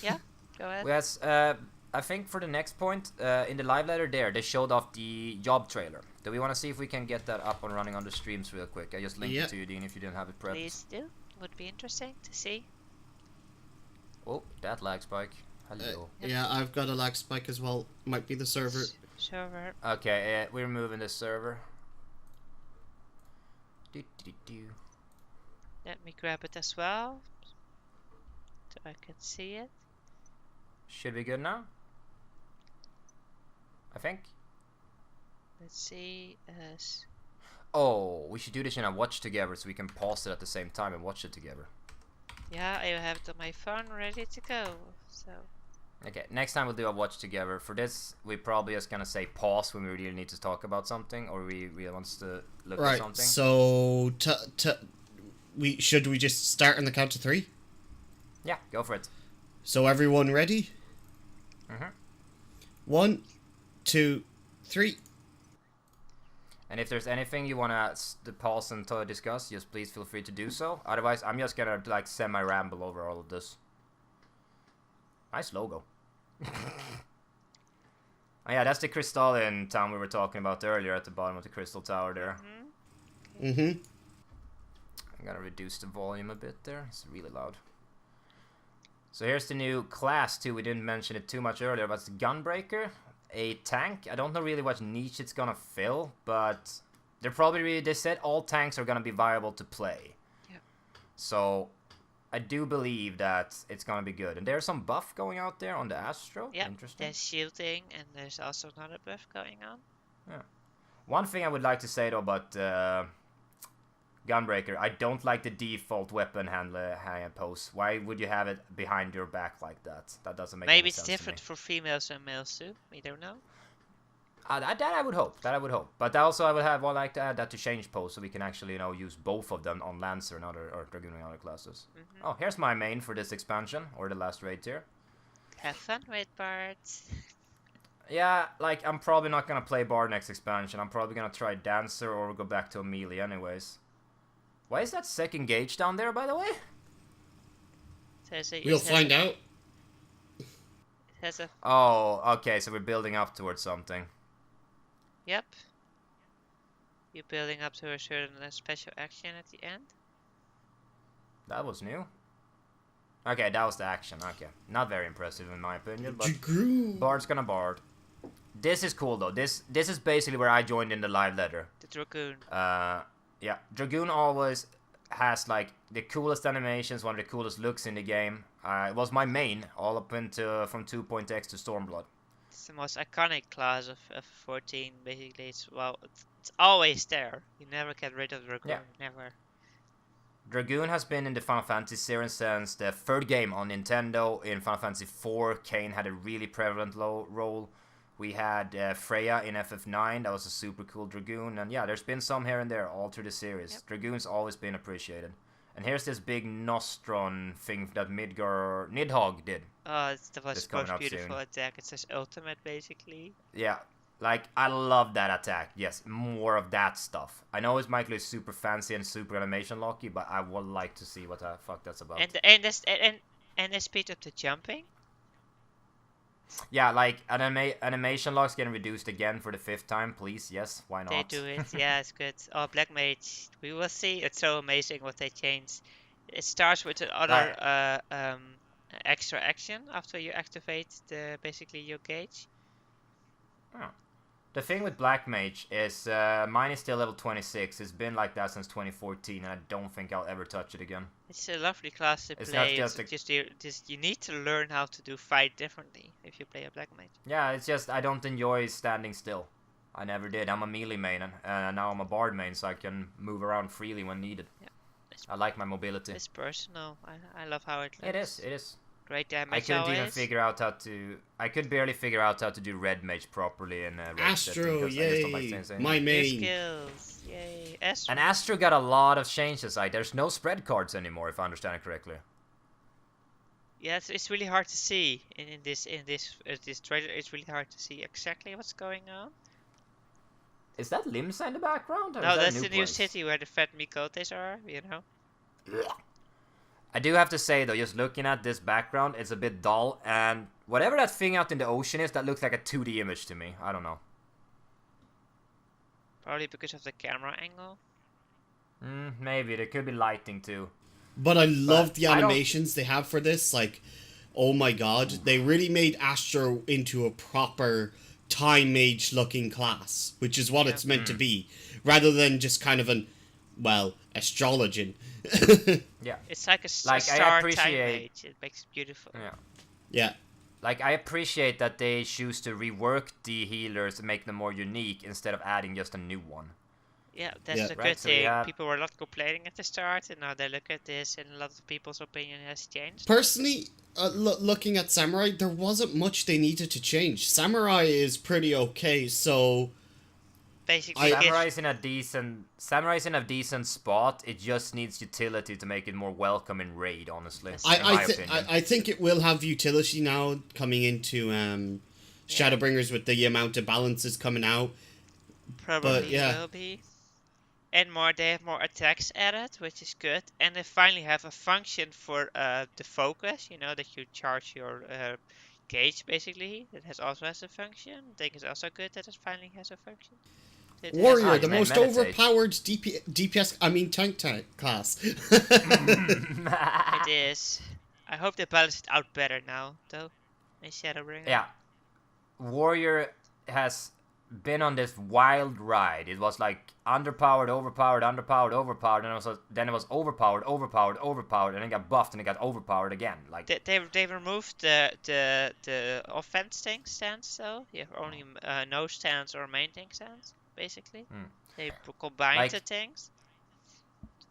Yeah, go ahead. Yes, I think for the next point, in the live letter there, they showed off the job trailer. Do we want to see if we can get that up and running on the streams real quick? I just linked it to you, Dean, if you didn't have it prepped. Please do. Would be interesting to see. Oh, that lag spike. Hello. Yeah, I've got a lag spike as well. Might be the server. Server. Okay, we're moving the server. Let me grab it as well, so I can see it. Should be good now, I think. Let's see. Oh, we should do this in a watch together so we can pause it at the same time and watch it together. Yeah, I have it on my phone ready to go. So. Okay, next time we'll do a watch together. For this, we probably just gonna say pause when we really need to talk about something, or we really wants to look at something. Right. So, should we just start on the count of 3? Yeah, go for it. So everyone ready? 1, 2, 3. And if there's anything you wanna pause and to discuss, just please feel free to do so. Otherwise, I'm just gonna like semi-ramble over all of this. Nice logo. Oh yeah, that's the Crystalline town we were talking about earlier at the bottom of the Crystal Tower there. I'm gonna reduce the volume a bit there. It's really loud. So here's the new class too. We didn't mention it too much earlier, but it's the Gunbreaker, a tank. I don't know really what niche it's gonna fill, but they said all tanks are gonna be viable to play. Yeah. So I do believe that it's gonna be good. And there's some buff going out there on the Astro. Yeah. Interesting. There's shielding, and there's also another buff going on. Yeah. One thing I would like to say though about Gunbreaker, I don't like the default weapon handler pose. Why would you have it behind your back like that? That doesn't make Maybe any it's sense different to me. for females and males too. We don't know. That I would hope. But also I would like to add that to change pose so we can actually use both of them on Lancer and or Dragoon and other classes. Oh, here's my main for this expansion or the last raid tier. Have fun with Bart. Yeah, like I'm probably not gonna play Bard next expansion. I'm probably gonna try Dancer or go back to a melee anyways. Why is that second gauge down there, by the way? We'll find out. Oh, okay, so we're building up towards something. Yep. You're building up to a certain special action at the end. That was new. Okay, that was the action. Okay, not very impressive in my opinion, but Bard's gonna Bard. This is cool though. This is basically where I joined in the live letter. The Dragoon. Yeah, Dragoon always has like the coolest animations, one of the coolest looks in the game. It was my main all up into from 2.x to Stormblood. It's the most iconic class of F14. Basically, it's always there. You never get rid of Dragoon. Yeah. Never. Dragoon has been in the Final Fantasy series since the third game on Nintendo. In Final Fantasy IV, Kain had a really prevalent role. We had Freya in FF9, that was a super cool Dragoon. And yeah, there's been some here and there all through the series. Yep. Dragoon's always been appreciated. And here's this big Nostron thing that Nidhogg did. Oh, that was It's the most coming up beautiful soon. attack. It's his ultimate, basically. Yeah, like, I love that attack. Yes, more of that stuff. I know it's Michael is super fancy and super animation locky, but I would like to see what the fuck that's about. And they speed up the jumping. Yeah, like, animation lock's getting reduced again for the 5th time, please. Yes, why not? They do it. Yeah, it's good. Oh, Black Mage. We will see. It's so amazing what they changed. It starts with another extra action after you activate basically your gauge. Oh. The thing with Black Mage is mine is still level 26. It's been like that since 2014, and I don't think I'll ever touch it again. It's a lovely class to It's play. not just Just you need to learn how to fight differently if you play a Black Mage. Yeah, it's just I don't enjoy standing still. I never did. I'm a melee main, and now I'm a bard main, so I can move around freely when needed. Yeah. I like my mobility. It's personal. I love how it looks. It is. Great damage. I couldn't even always. figure out how to. I could barely figure out how to do red mage properly in red Astro, setting, 'cause I just don't like yay! saying anything. My New main. skills. Yay. Astro. And Astro got a lot of changes. Like, there's no spread cards anymore, if I understand it correctly. Yeah, it's really hard to see in this trailer. It's really hard to see exactly what's going on. Is that Limsa in the background? Or No, is that that's a the new place? city where the fat Mikotes are. You know. I do have to say though, just looking at this background, it's a bit dull, and whatever that thing out in the ocean is, that looks like a 2D image to me. I don't know. Probably because of the camera angle. Maybe there could be lighting too. But I love the I don't- animations they have for this. Like, oh my god, they really made Astro into a proper time mage looking class, which is what Yeah. it's meant to be, rather than just kind of an, well, astrologian. Yeah. It's like a Like, I star time appreciate- mage. It makes it beautiful. Yeah. Yeah. Like, I appreciate that they choose to rework the healers and make them more unique instead of adding just a new one. Yeah, that's Yeah. a Right, good so we thing. have- People were not complaining at the start, and now they look at this, and a lot of people's opinion has changed. Personally, looking at Samurai, there wasn't much they needed to change. Samurai is pretty okay, so Basically, Samurai's in a decent spot. It just needs utility to make it more welcome in raid, honestly. Yes. in my opinion. I think it will have utility now coming into ShadowBringers with the amount of balances coming out. probably yeah. will be. And they have more attacks added, which is good. And they finally have a function for the focus. You know that you charge your gauge basically. It also has a function. I think it's also good that it finally has a function. It has Warrior, Ah, the you may most meditate. overpowered DPS, I mean tank class. It is. I hope they balance it out better now, though. In Shadowbringer. Yeah. Warrior has been on this wild ride. It was like underpowered, overpowered, underpowered, overpowered, and then it was overpowered, overpowered, overpowered, and then got buffed and it got overpowered again. Like, They removed the offense tank stance though. You have only no stance or main tank stance basically. They combined Like- the tanks.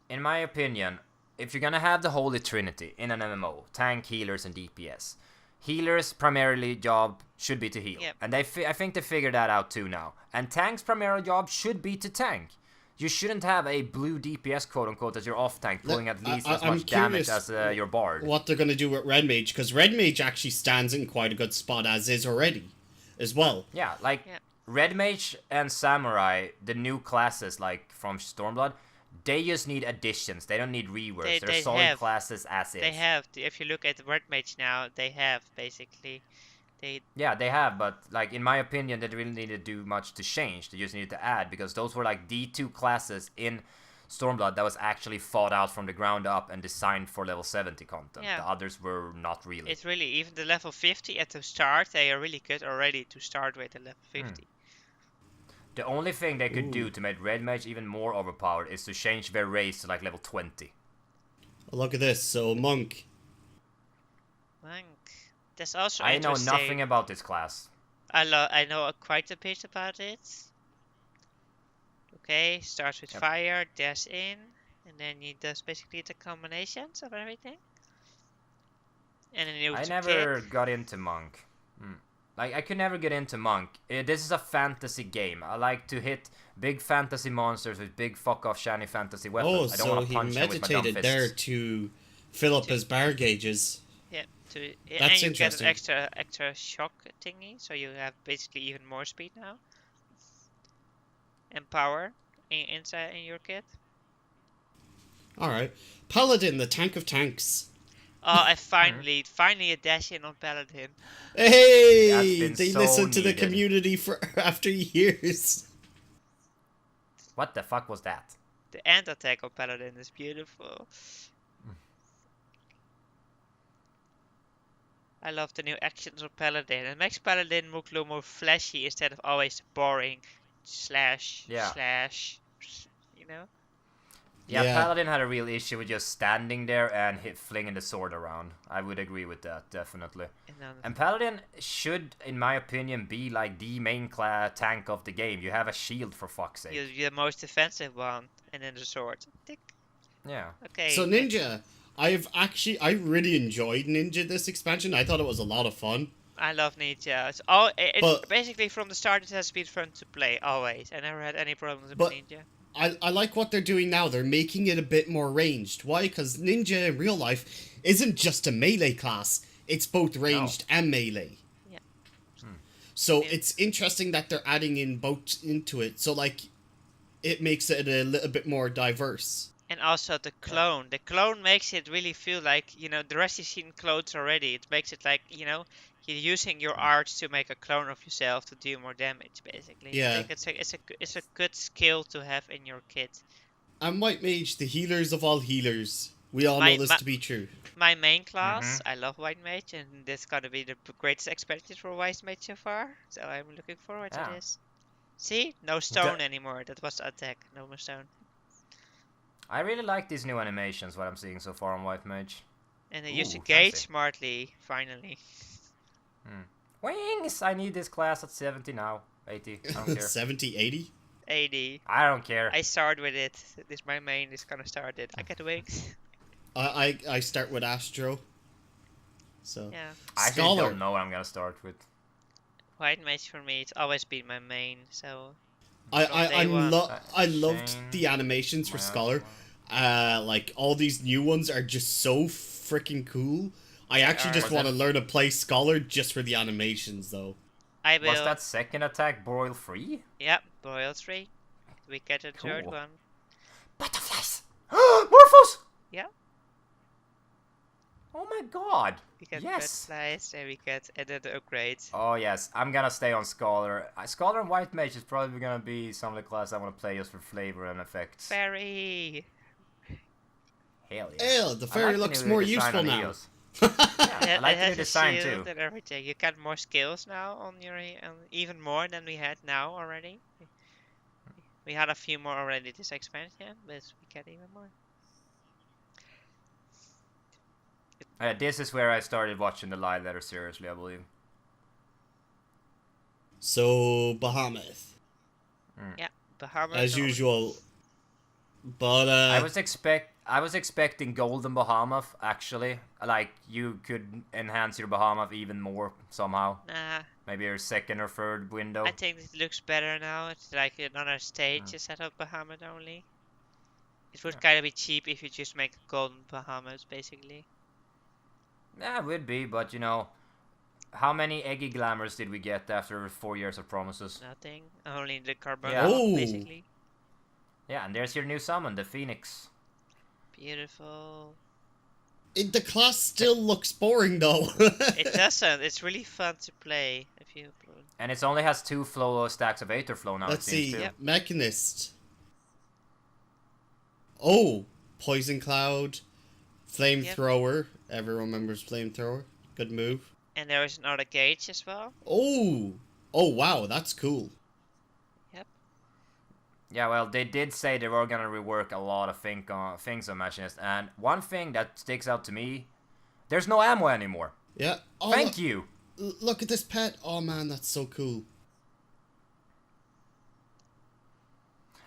in my opinion, if you're gonna have the Holy Trinity in an MMO, tank, healers, and DPS, healers' primarily job should be to heal, Yep. and I think they figured that out too now. And tank's primary job should be to tank. You shouldn't have a blue DPS quote unquote as your off tank pulling at least as I'm much damage curious as your bard. What they're gonna do with Red Mage, because Red Mage actually stands in quite a good spot as is already, as well. Yeah, like Yeah. Red Mage and Samurai, the new classes like from Stormblood, they just need additions. They don't need reworks. They're They solid have- classes as is. They have. If you look at the Red Mage now, they have basically. Yeah, they have, but like in my opinion, they didn't really need to do much to change. They just needed to add because those were like the two classes in Stormblood that was actually thought out from the ground up and designed for level 70 content. Yeah. The others were not really. It's really even the level 50 at the start. They are really good already to start with the level 50. The only thing they could do to make Red Mage even more overpowered is to change their race to like level 20. Look at this. So Monk. Monk. That's also I know interesting. nothing about this class. I know quite a bit about it. Okay, starts with Yep. fire, dash in. and then he does basically the combinations of everything. And then you I to never click. got into Monk. Like, I could never get into Monk. This is a fantasy game. I like to hit big fantasy monsters with big fuck-off shiny fantasy weapons. Oh, I don't so want to he punch them with my dumb meditated fists. there to fill up To- his bar gauges. Yeah, That's and you interesting. get an extra shock thingy, so you have basically even more speed now. And power inside in your kit. Alright. Paladin, the tank of tanks. Oh, I finally a dash in on Paladin. Hey! That's been They so listened to the needed. community for after years. What the fuck was that? The end attack of Paladin is beautiful. I love the new actions of Paladin. It makes Paladin look a little more flashy instead of always boring slash, you know? Yeah, Yeah. Paladin had a real issue with just standing there and flinging the sword around. I would agree with that, definitely. And Paladin should, in my opinion, be like the main tank of the game. You have a shield, for fuck's sake. You're the most defensive one, and then the sword. Tick. Yeah. Okay. So Ninja, I really enjoyed Ninja this expansion. I thought it was a lot of fun. I love Ninja. But- Basically from the start it has been fun to play, always. I never had any problems with But- Ninja. I like what they're doing now. They're making it a bit more ranged. Why? Because Ninja in real life isn't just a melee class. It's both ranged and melee. Yeah. So Yeah. it's interesting that they're adding in both into it. So like, it makes it a little bit more diverse. And also the clone. The clone makes it really feel like, the rest you've seen clones already. It makes it like, you're using your arts to make a clone of yourself to do more damage, basically. Yeah. I think it's a good skill to have in your kit. And White Mage, the healers of all healers. We all know this to be true. My main class, I love White Mage, and this is gonna be the greatest expansion for White Mage so far. So I'm looking forward to this. See? No stone anymore. That was the attack. No more stone. I really like these new animations, what I'm seeing so far on White Mage. And they used to Ooh, gauge fancy. smartly, finally. Wings! I need this class at 70 now. 80. I don't care. 70, 80? 80. I don't care. I start with it. This is my main. Is gonna start it. I get wings. I start with Astro. So Yeah. I actually Scholar. don't know what I'm gonna start with. White Mage for me, it's always been my main. So I loved Shane, the animations for my Scholar. Like all these new ones are just so freaking cool. I actually just Was want to that- learn to play Scholar just for the animations though. I will. Was that second attack broil free? Yep, Boil 3. We get a third Cool. one. Butterflies! Morphos! Yeah. Oh my god! We get Yes! butterflies and we get added upgrades. Oh yes, I'm gonna stay on Scholar. Scholar and White Mage is probably gonna be some of the class I want to play just for flavor and effects. Fairy! Hell yeah. The I fairy like the looks new more design useful on now. Eos. Yeah, I It like the new has a design shield too. and everything. You get more skills now on your even more than we had now already. We had a few more already this expansion, but we get even more. This is where I started watching the live letter seriously, I believe. So Bahamut, Bahamut as only- usual. But I was expecting Golden Bahamut actually. Like you could enhance your Bahamut even more somehow. Nah, Maybe your second or third window. I think it looks better now. It's like another stage instead of Bahamut only. It would kind of be cheap if you just make golden Bahamut, basically. Yeah, it would be, but you know, how many Eggy Glamours did we get after 4 years of promises? Nothing. Only the carbon, Yeah. Oh. basically. Yeah, and there's your new summon, the Phoenix. Beautiful. the class still looks boring though. It doesn't. It's really fun to play if you. And it only has 2 stacks of Aether Flow now, Let's it seems see. too. Yep. Mechanist. Oh, Poison Cloud, Flamethrower. Everyone remembers Flamethrower. Good move. And there is another gauge as well. Oh, wow, that's cool. Yeah, well, they did say they were gonna rework a lot of things on Machinist, and one thing that sticks out to me, there's no ammo anymore. Yeah. Oh, Thank you. Look at this pet. Oh man, that's so cool.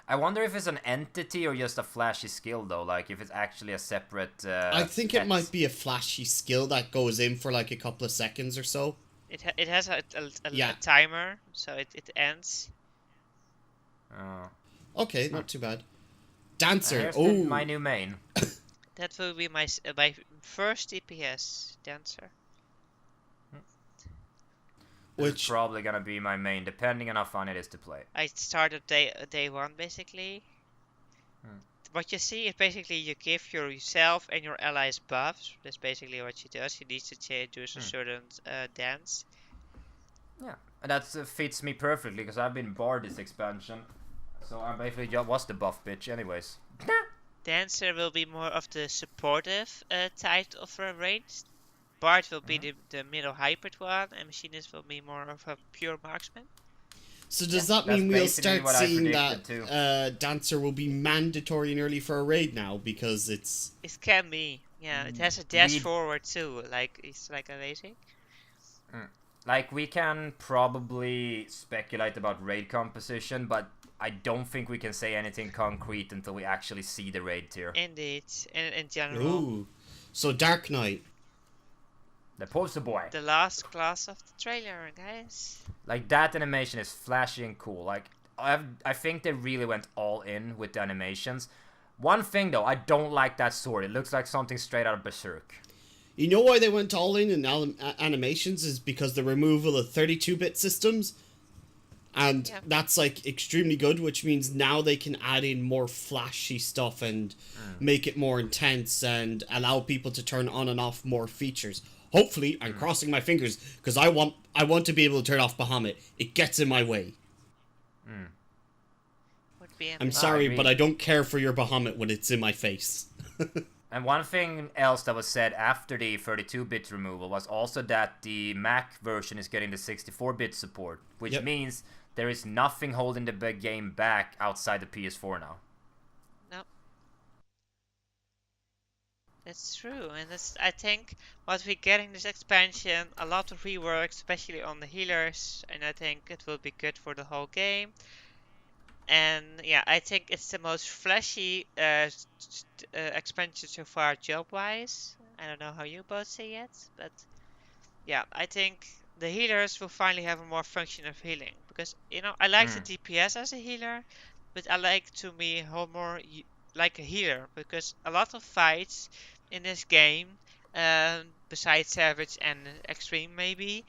I wonder if it's an entity or just a flashy skill, though. Like, if it's actually a separate... I think it might be a flashy skill that goes in for like a couple of seconds or so. It has a timer, so it ends. Oh. Okay, not too bad. Dancer. Here's Oh, my new main. That will be my first DPS dancer. Which is probably gonna be my main, depending on how fun it is to play. I started day one basically. What you see is basically you give yourself and your allies buffs. That's basically what she does. She needs to do a certain dance. Yeah, and that fits me perfectly because I've been Bard this expansion, so I basically was the buff bitch anyways. Dancer will be more of the supportive type of a range. Bard will be the middle hybrid one, and Machinist will be more of a pure marksman. So does that mean we'll start seeing that Dancer will be mandatory in early for a raid now because it's... It can be, yeah. It has a dash forward too, like it's like amazing. Like, we can probably speculate about raid composition, but I don't think we can say anything concrete until we actually see the raid tier. Indeed, in general. Ooh. So Dark Knight. The poster boy. The last class of the trailer, guys. Like, that animation is flashy and cool. Like, I think they really went all in with the animations. One thing, though, I don't like that sword. It looks like something straight out of Berserk. You know why they went all in animations is because the removal of 32-bit systems. And that's, like, extremely good, which means now they can add in more flashy stuff and make it more intense and allow people to turn on and off more features. Hopefully, I'm crossing my fingers, because I want to be able to turn off Bahamut. It gets in my way. I'm sorry, but I don't care for your Bahamut when it's in my face. And one thing else that was said after the 32-bit removal was also that the Mac version is getting the 64-bit support, which means there is nothing holding the big game back outside the PS4 now. That's true, and I think what we get in this expansion, a lot of rework, especially on the healers, and I think it will be good for the whole game. And yeah, I think it's the most flashy expansion so far job-wise. I don't know how you both see it, but yeah, I think the healers will finally have a more function of healing. Because, you know, I like the DPS as a healer, but I like to be more like a healer. Because a lot of fights in this game, besides Savage and Extreme maybe,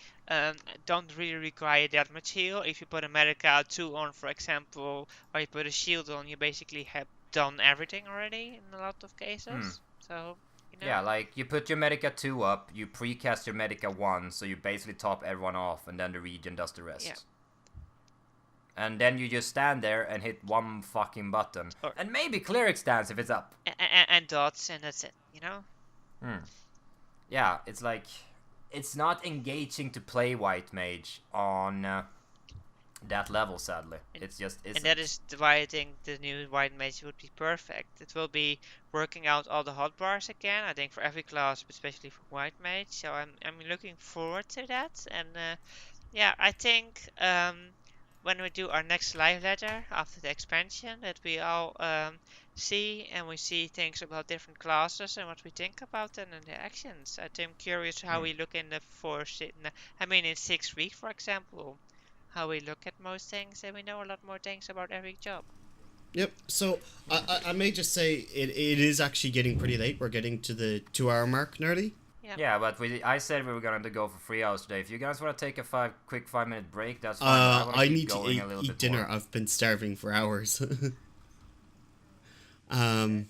don't really require that much heal. If you put a Medica 2 on, for example, or you put a shield on, you basically have done everything already in a lot of cases. So, you know. Yeah, like, you put your Medica 2 up, you precast your Medica 1, so you basically top everyone off, and then the regen does the rest. Yeah. And then you just stand there and hit one fucking button. And maybe Cleric stands if it's up. And dots, and that's it, you know? Yeah, it's like... It's not engaging to play White Mage on that level, sadly. It's just isn't. And that is why I think the new White Mage would be perfect. It will be working out all the hotbars again, I think for every class, but especially for White Mage. So I'm looking forward to that. And yeah, I think... when we do our next live letter after the expansion, that we all see and we see things about different classes and what we think about them and their actions. I'm curious how we look in in 6 weeks, for example, how we look at most things, and we know a lot more things about every job. Yep. So I may just say it is actually getting pretty late. We're getting to the 2-hour mark nearly. Yeah, but I said we were going to go for 3 hours today. If you guys want to take a quick 5-minute break, that's fine. I need to eat dinner. More. I've been starving for hours. Why didn't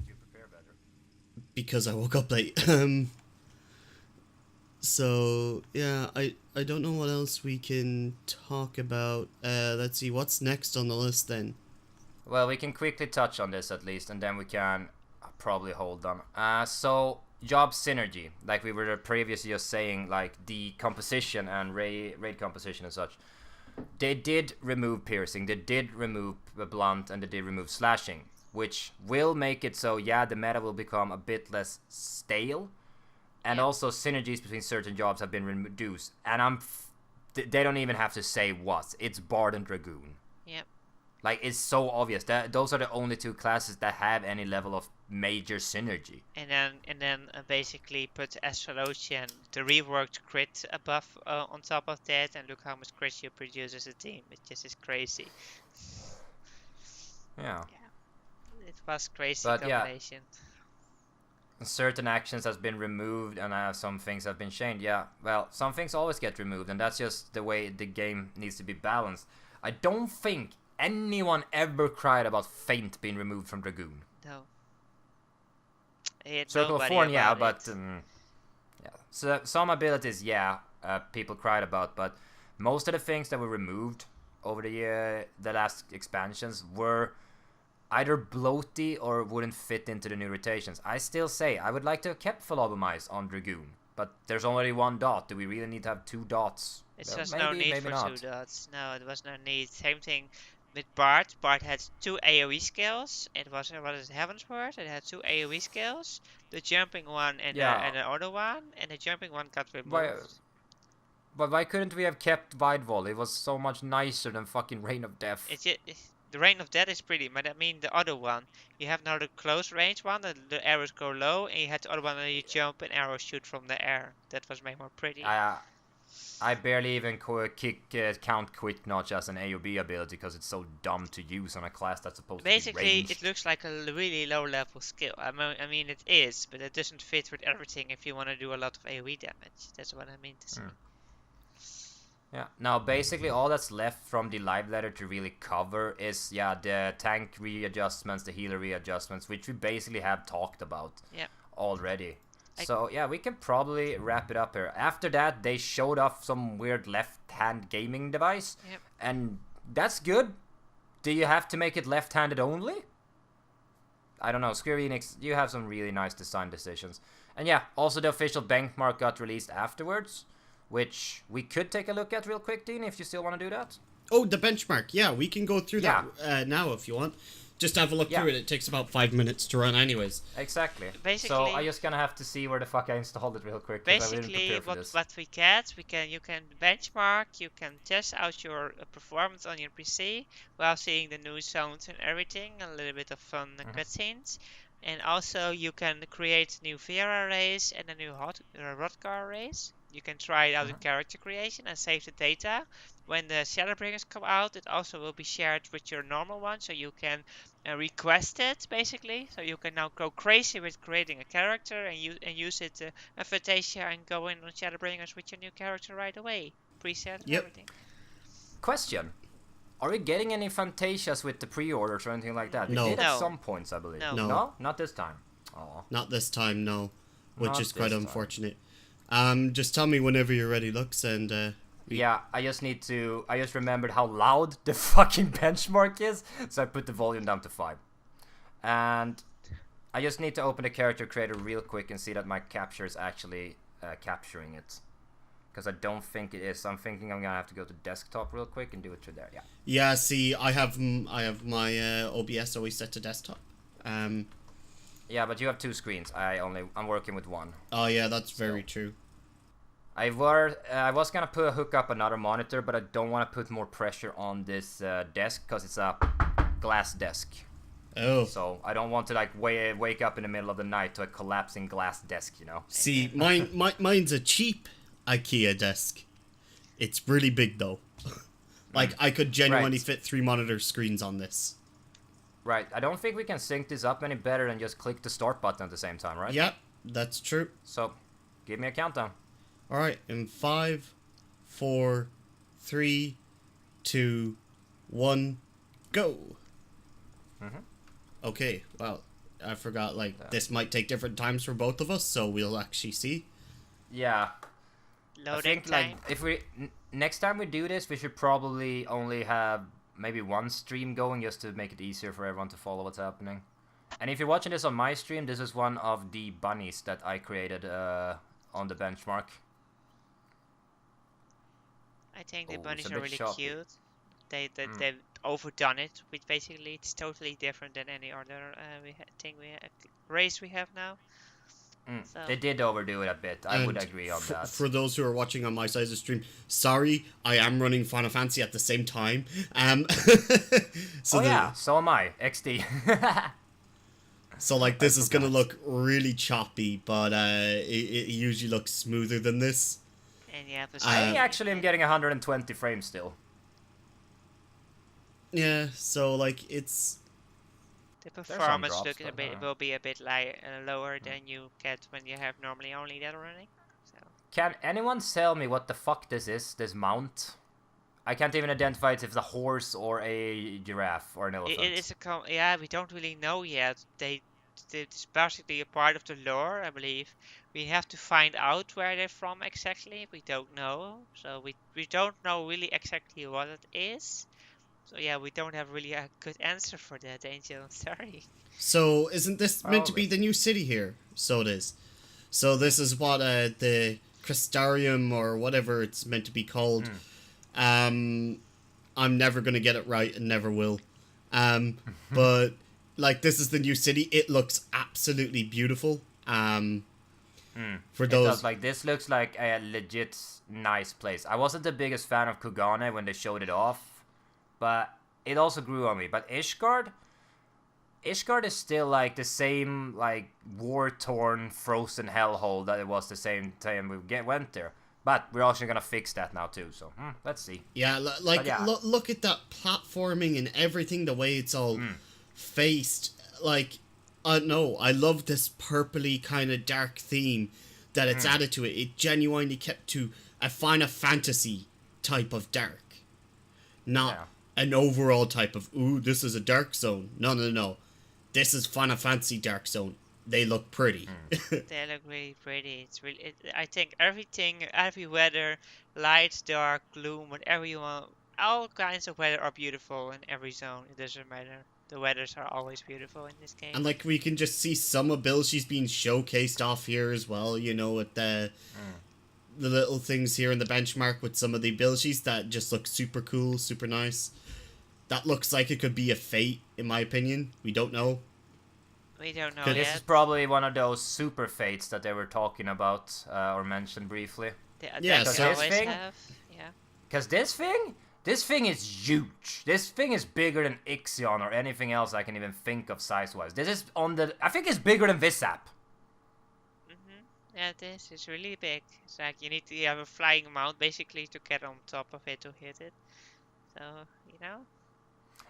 you prepare better? Because I woke up late. So yeah, I don't know what else we can talk about. Let's see, what's next on the list then? Well, we can quickly touch on this at least, and then we can probably hold them. So job synergy, like we were previously just saying, like the composition and raid composition and such. They did remove piercing, they did remove blunt, and they did remove slashing, which will make it so the meta will become a bit less stale, and also synergies between certain jobs have been reduced. And they don't even have to say what. It's Bard and Dragoon. Yep. Like, it's so obvious that those are the only two classes that have any level of major synergy. And then basically put Astrologian, the reworked crit above on top of that, and look how much crit you produce as a team. It just is crazy. Yeah. It was crazy But combination. Certain actions has been removed and some things have been changed. Yeah, well, some things always get removed, and that's just the way the game needs to be balanced. I don't think anyone ever cried about Feint being removed from Dragoon. No. Circle of Thorn, yeah, but yeah. So some abilities, yeah, people cried about, but most of the things that were removed over the last expansions were either bloaty or wouldn't fit into the new rotations. I still say I would like to have kept Phlobomize on Dragoon, but there's already 1 dot. Do we really need to have 2 dots? It's Well, just maybe, no need maybe for not. 2 dots. No, it was no need. Same thing with Bart. Bart had 2 AoE skills. It was Heaven's Word. It had 2 AoE skills. The jumping one and the other one. And the jumping one got removed. But why couldn't we have kept Wide Volley? It was so much nicer than fucking Rain of Death. The Rain of Death is pretty, but I mean the other one. You have now the close range one, the arrows go low, and you had the other one where you jump and arrows shoot from the air. That was way more pretty. I barely even count Quick Notch as an AoB ability because it's so dumb to use on a class that's supposed to be ranged. Basically, it looks like a really low level skill. I mean it is, but it doesn't fit with everything if you want to do a lot of AoE damage. That's what I mean to say. Yeah, now basically all that's left from the live letter to really cover is, the tank readjustments, the healer readjustments, which we basically have talked about already. So, we can probably wrap it up here. After that, they showed off some weird left-hand gaming device, and that's good. Do you have to make it left-handed only? I don't know, Square Enix, you have some really nice design decisions. And also the official benchmark got released afterwards, which we could take a look at real quick, Dean, if you still want to do that. Oh, the benchmark. Yeah, we can go through that now if you want. Just have a look through it. It takes about 5 minutes to run anyways. Exactly. Basically, so I'm just gonna have to see where the fuck I installed it real quick. Basically, what we get, you can benchmark, you can test out your performance on your PC while seeing the new sounds and everything, a little bit of fun cutscenes. And also you can create new Vera arrays and a new Rodcar arrays. You can try it out in character creation and save the data. When the ShadowBringers come out, it also will be shared with your normal one, so you can request it, basically. So you can now go crazy with creating a character and use it in Fantasia and go in on ShadowBringers with your new character right away. Preset and everything. Question. Are we getting any Fantasias with the pre-orders or anything like that? No. We did at some points, I believe. No? Not this time. Aww. Not this time, no. Which is quite unfortunate. Time. Just tell me whenever you're ready, Lux, and I just remembered how loud the fucking benchmark is, so I put the volume down to 5. And I just need to open the character creator real quick and see that my capture is actually capturing it. Because I don't think it is. So I'm thinking I'm gonna have to go to desktop real quick and do it through there. Yeah. Yeah. See, I have my OBS always set to desktop. Yeah, but you have 2 screens. I'm working with 1. Oh yeah, that's very true. I was gonna hook up another monitor, but I don't want to put more pressure on this desk because it's a glass desk. Oh. So I don't want to wake up in the middle of the night to a collapsing glass desk, you know. See, mine's a cheap IKEA desk. It's really big though. I could genuinely fit 3 monitor screens on this. Right. I don't think we can sync this up any better than just click the start button at the same time, right? Yep, that's true. So, give me a countdown. All right, in 5, 4, 3, 2, 1, go. Okay, well, I forgot, this might take different times for both of us, so we'll actually see. Yeah. Loading time. If next time we do this, we should probably only have maybe 1 stream going just to make it easier for everyone to follow what's happening. And if you're watching this on my stream, this is one of the bunnies that I created on the benchmark. I think the bunnies are really cute. They've overdone it, which basically it's totally different than any other race we have now. So They did overdo it a bit. I would And agree on that. For those who are watching on my side of the stream, sorry, I am running Final Fantasy at the same time. So so am I. XD. So like this is gonna look really choppy, but it usually looks smoother than this. and you have a I actually am getting 120 frames still. Yeah, so like it's the some performance drops, look a but, bit will be a bit lower than you get when you have normally only that running. So Can anyone tell me what the fuck this is? This mount? I can't even identify if it's a horse or a giraffe or an elephant. it is yeah, we don't really know yet. It's basically a part of the lore, I believe. We have to find out where they're from exactly. We don't know, so we don't know really exactly what it is. So yeah, we don't have really a good answer for that, Angel. Sorry. so isn't this meant to be Probably. the new city here? So it is. So this is what the Crystarium or whatever it's meant to be called. I'm never gonna get it right and never will. But like this is the new city. It looks absolutely beautiful. For It those does, like, this looks like a legit nice place. I wasn't the biggest fan of Kugane when they showed it off, but it also grew on me. But Ishgard is still like the same, like, war-torn frozen hellhole that it was the same time we went there. But we're also gonna fix that now too, so let's see. Yeah, look at that platforming and everything, the way it's all faced. Like, no, I love this purpley kind of dark theme that it's added to it. It genuinely kept to a Final Fantasy type of dark. Not an overall type of, ooh, this is a dark zone. No. This is Final Fantasy Dark Zone. They look pretty. They look really pretty. It's really. I think everything, every weather, light, dark, gloom, whatever you want, all kinds of weather are beautiful in every zone. It doesn't matter. The weathers are always beautiful in this game. And like we can just see some abilities being showcased off here as well, you know, with the little things here in the benchmark with some of the abilities that just look super cool, super nice. That looks like it could be a Fate, in my opinion. We don't know. We don't know This This yet. is probably one of those super fates that they were talking about or mentioned briefly. Yeah, They so- always This thing- have. Yeah. Because this thing is huge. This thing is bigger than Ixion or anything else I can even think of size-wise. This is I think it's bigger than Visap. Yeah, it is. It's really big. It's like you need to have a flying mount basically to get on top of it to hit it. So, you know.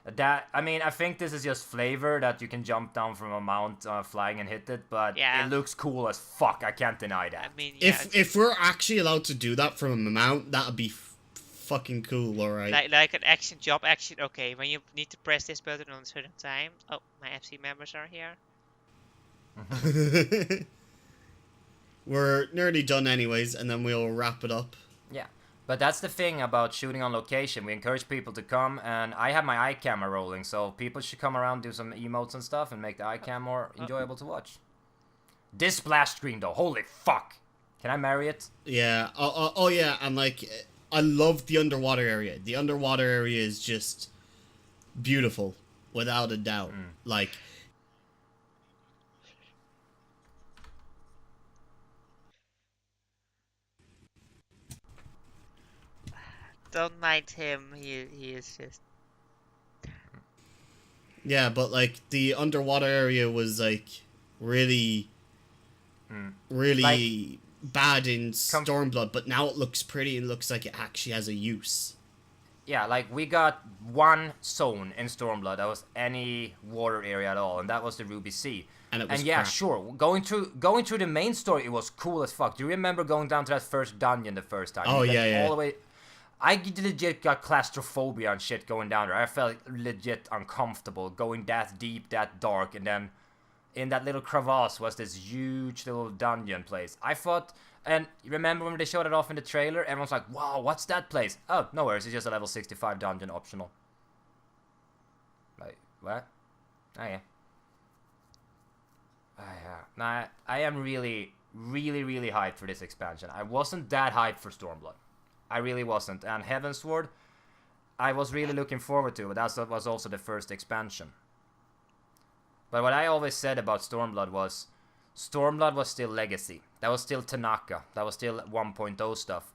I think this is just flavor that you can jump down from a mount flying and hit it, but Yeah. it looks cool as fuck. I can't deny I that. mean, yeah, If we're actually allowed to do that from a mount, that'd be fucking cool, alright. like an action job action. Okay, when you need to press this button on a certain time. Oh, my FC members are here. We're nearly done anyways, and then we'll wrap it up. Yeah. But that's the thing about shooting on location. We encourage people to come, and I have my eye camera rolling, so people should come around, do some emotes and stuff, and make the eye cam more enjoyable to watch. This splash screen, though, holy fuck! Can I marry it? Yeah, oh yeah, and like, I love the underwater area. The underwater area is just beautiful, without a doubt. Like, Don't mind him. He is just. yeah, but like, the underwater area was like, really bad in Stormblood, but now it looks pretty and looks like it actually has a use. Yeah, like, we got one zone in Stormblood that was any water area at all, and that was the Ruby Sea. And it was yeah, crap. sure, going through the main story, it was cool as fuck. Do you remember going down to that first dungeon the first time? Oh, You went yeah. all the way. I legit got claustrophobia and shit going down there. I felt legit uncomfortable going that deep, that dark, and then in that little crevasse was this huge little dungeon place. I thought, and you remember when they showed it off in the trailer? Everyone's like, wow, what's that place? Oh, no worries, it's just a level 65 dungeon optional. Like, what? Oh, yeah. Nah, I am really, really, really hyped for this expansion. I wasn't that hyped for Stormblood. I really wasn't. And Heavensward, I was really looking forward to, but that was also the first expansion. But what I always said about Stormblood was, Stormblood was still Legacy. That was still Tanaka. That was still 1.0 stuff.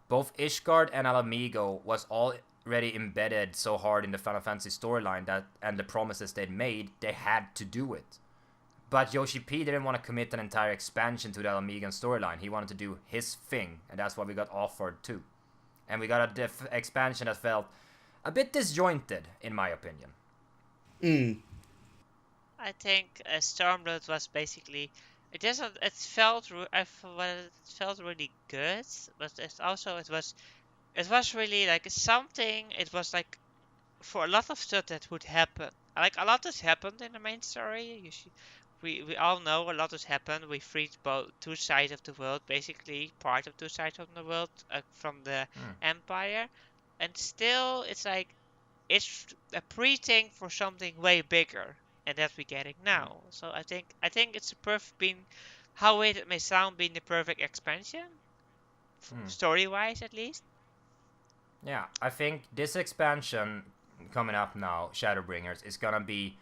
Both Ishgard and Alamigo was already embedded so hard in the Final Fantasy storyline that, and the promises they'd made, they had to do it. But Yoshi P didn't want to commit an entire expansion to the Alamigan storyline. He wanted to do his thing, and that's what we got offered too. And we got a expansion that felt a bit disjointed, in my opinion. I think Stormblood was basically it felt really good, but it was really like something. It was like for a lot of stuff that would happen. Like a lot has happened in the main story. We all know a lot has happened. We freed both two sides of the world, basically part of two sides of the world from the Empire, and still it's like it's a pre-thing for something way bigger, and that we're getting now. So I think it's a how it may sound, being the perfect expansion, story-wise at least. Yeah, I think this expansion coming up now, Shadowbringers, is gonna be,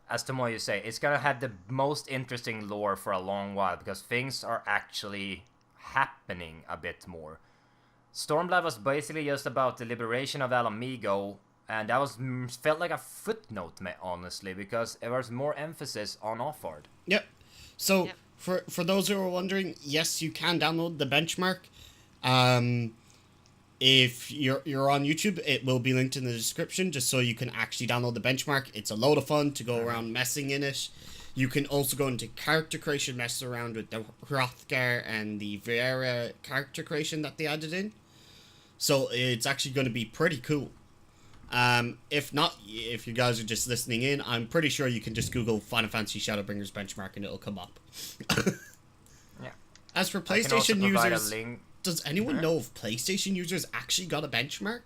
as Tomoyo say, it's gonna have the most interesting lore for a long while because things are actually happening a bit more. Stormblood was basically just about the liberation of Alamigo, and that was felt like a footnote, honestly, because there was more emphasis on Offard. Yep. So for those who are wondering, yes, you can download the benchmark. If you're on YouTube, it will be linked in the description, just so you can actually download the benchmark. It's a load of fun to go around messing in it. You can also go into character creation, mess around with the Hrothgar and the Viera character creation that they added in. So it's actually going to be pretty cool. If not, if you guys are just listening in, I'm pretty sure you can just Google Final Fantasy Shadowbringers benchmark and it'll come up. Yeah. As for PlayStation users, does anyone know if PlayStation users actually got a benchmark?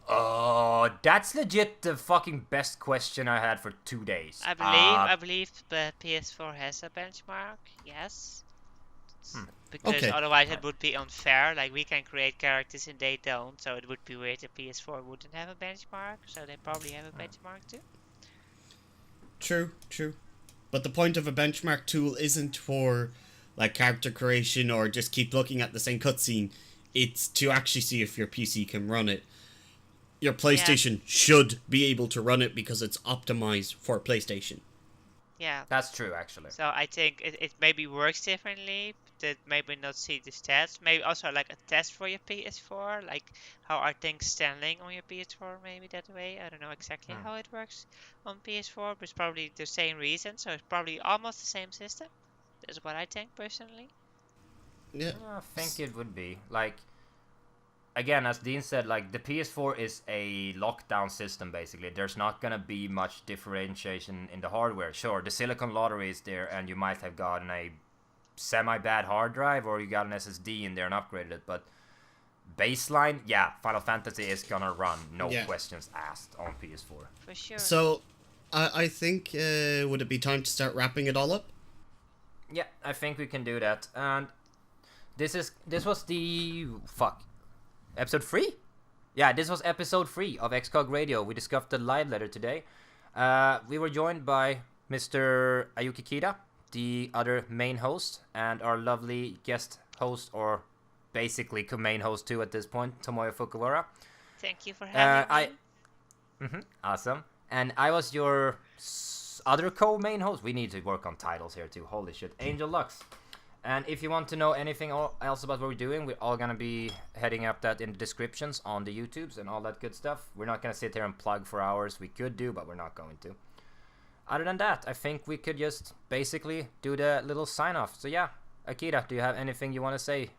Oh, that's legit the fucking best question I had for 2 days. I believe the PS4 has a benchmark. Yes. Because otherwise it would be unfair. Like, we can create characters and they don't, so it would be weird if PS4 wouldn't have a benchmark. So they probably have a benchmark too. True. But the point of a benchmark tool isn't for like character creation or just keep looking at the same cutscene. It's to actually see if your PC can run it. Your PlayStation should be able to run it because it's optimized for PlayStation. Yeah. That's true, actually. So I think it maybe works differently. That maybe not see the stats. Maybe also like a test for your PS4. Like, how are things standing on your PS4? Maybe that way. I don't know exactly how it works on PS4, but it's probably the same reason. So it's probably almost the same system. That's what I think personally. Yeah. I think it would be. Like, again, as Dean said, like, the PS4 is a lockdown system, basically. There's not gonna be much differentiation in the hardware. Sure, the Silicon Lottery is there, and you might have gotten a semi-bad hard drive, or you got an SSD in there and upgraded it, but baseline, yeah, Final Fantasy is gonna run, no questions asked, on PS4. For sure. So, I think, would it be time to start wrapping it all up? Yeah, I think we can do that. And this was the episode 3? Yeah, this was episode 3 of ExCog Radio. We discussed the live letter today. We were joined by Mr. Ayuki Kida, the other main host, and our lovely guest host, or basically main host too at this point, Tomoyo Fukuwara. Thank you for having me. Awesome. And I was your other co-main host. We need to work on titles here too. Holy shit. Angel Lux. And if you want to know anything else about what we're doing, we're all going to be heading up that in the descriptions on the YouTubes and all that good stuff. We're not going to sit here and plug for hours. We could do, but we're not going to. Other than that, I think we could just basically do the little sign-off. So yeah, Akira, do you have anything you want to say?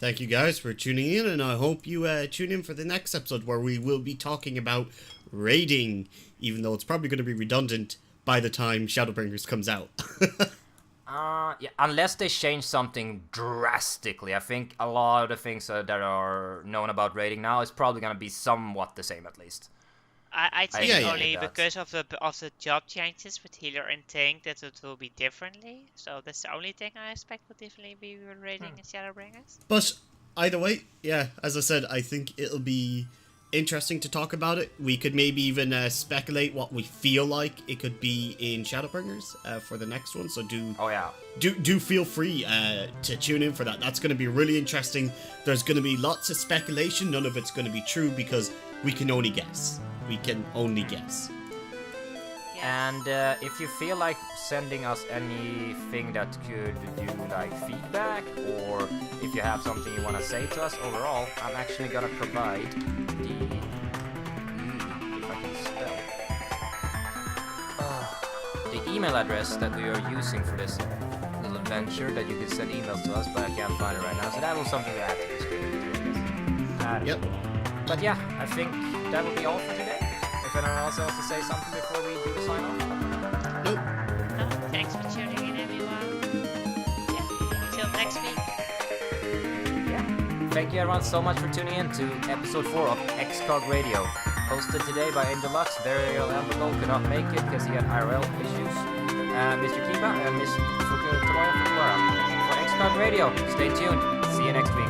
Thank you guys for tuning in, and I hope you tune in for the next episode where we will be talking about raiding, even though it's probably going to be redundant by the time Shadowbringers comes out. Yeah, unless they change something drastically. I think a lot of the things that are known about raiding now is probably going to be somewhat the same, at least. I think only because of the job changes with Healer and Tank that it will be differently. So that's the only thing I expect will definitely be raiding in Shadowbringers. But either way, yeah, as I said, I think it'll be interesting to talk about it. We could maybe even speculate what we feel like it could be in Shadowbringers for the next one. So do feel free to tune in for that. That's going to be really interesting. There's going to be lots of speculation. None of it's going to be true because we can only guess. And if you feel like sending us anything that could do like feedback, or if you have something you want to say to us overall, I'm actually gonna provide the if I can spell the email address that we are using for this little adventure that you can send emails to us, but I can't find it right now. So that was something we had to discuss. Yep. But yeah, I think that will be all for today. If anyone else wants to say something before we do the sign off? Nope. No, thanks for tuning in, everyone. Yeah, until next week. Yeah. Thank you everyone so much for tuning in to episode 4 of ExCog Radio. Hosted today by Deluxe. Burial Elbow could not make it because he had IRL issues. Mr. Kiba and Miss Tomoya Fukuhara. For ExCog Radio, stay tuned. See you next week.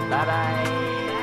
Bye bye.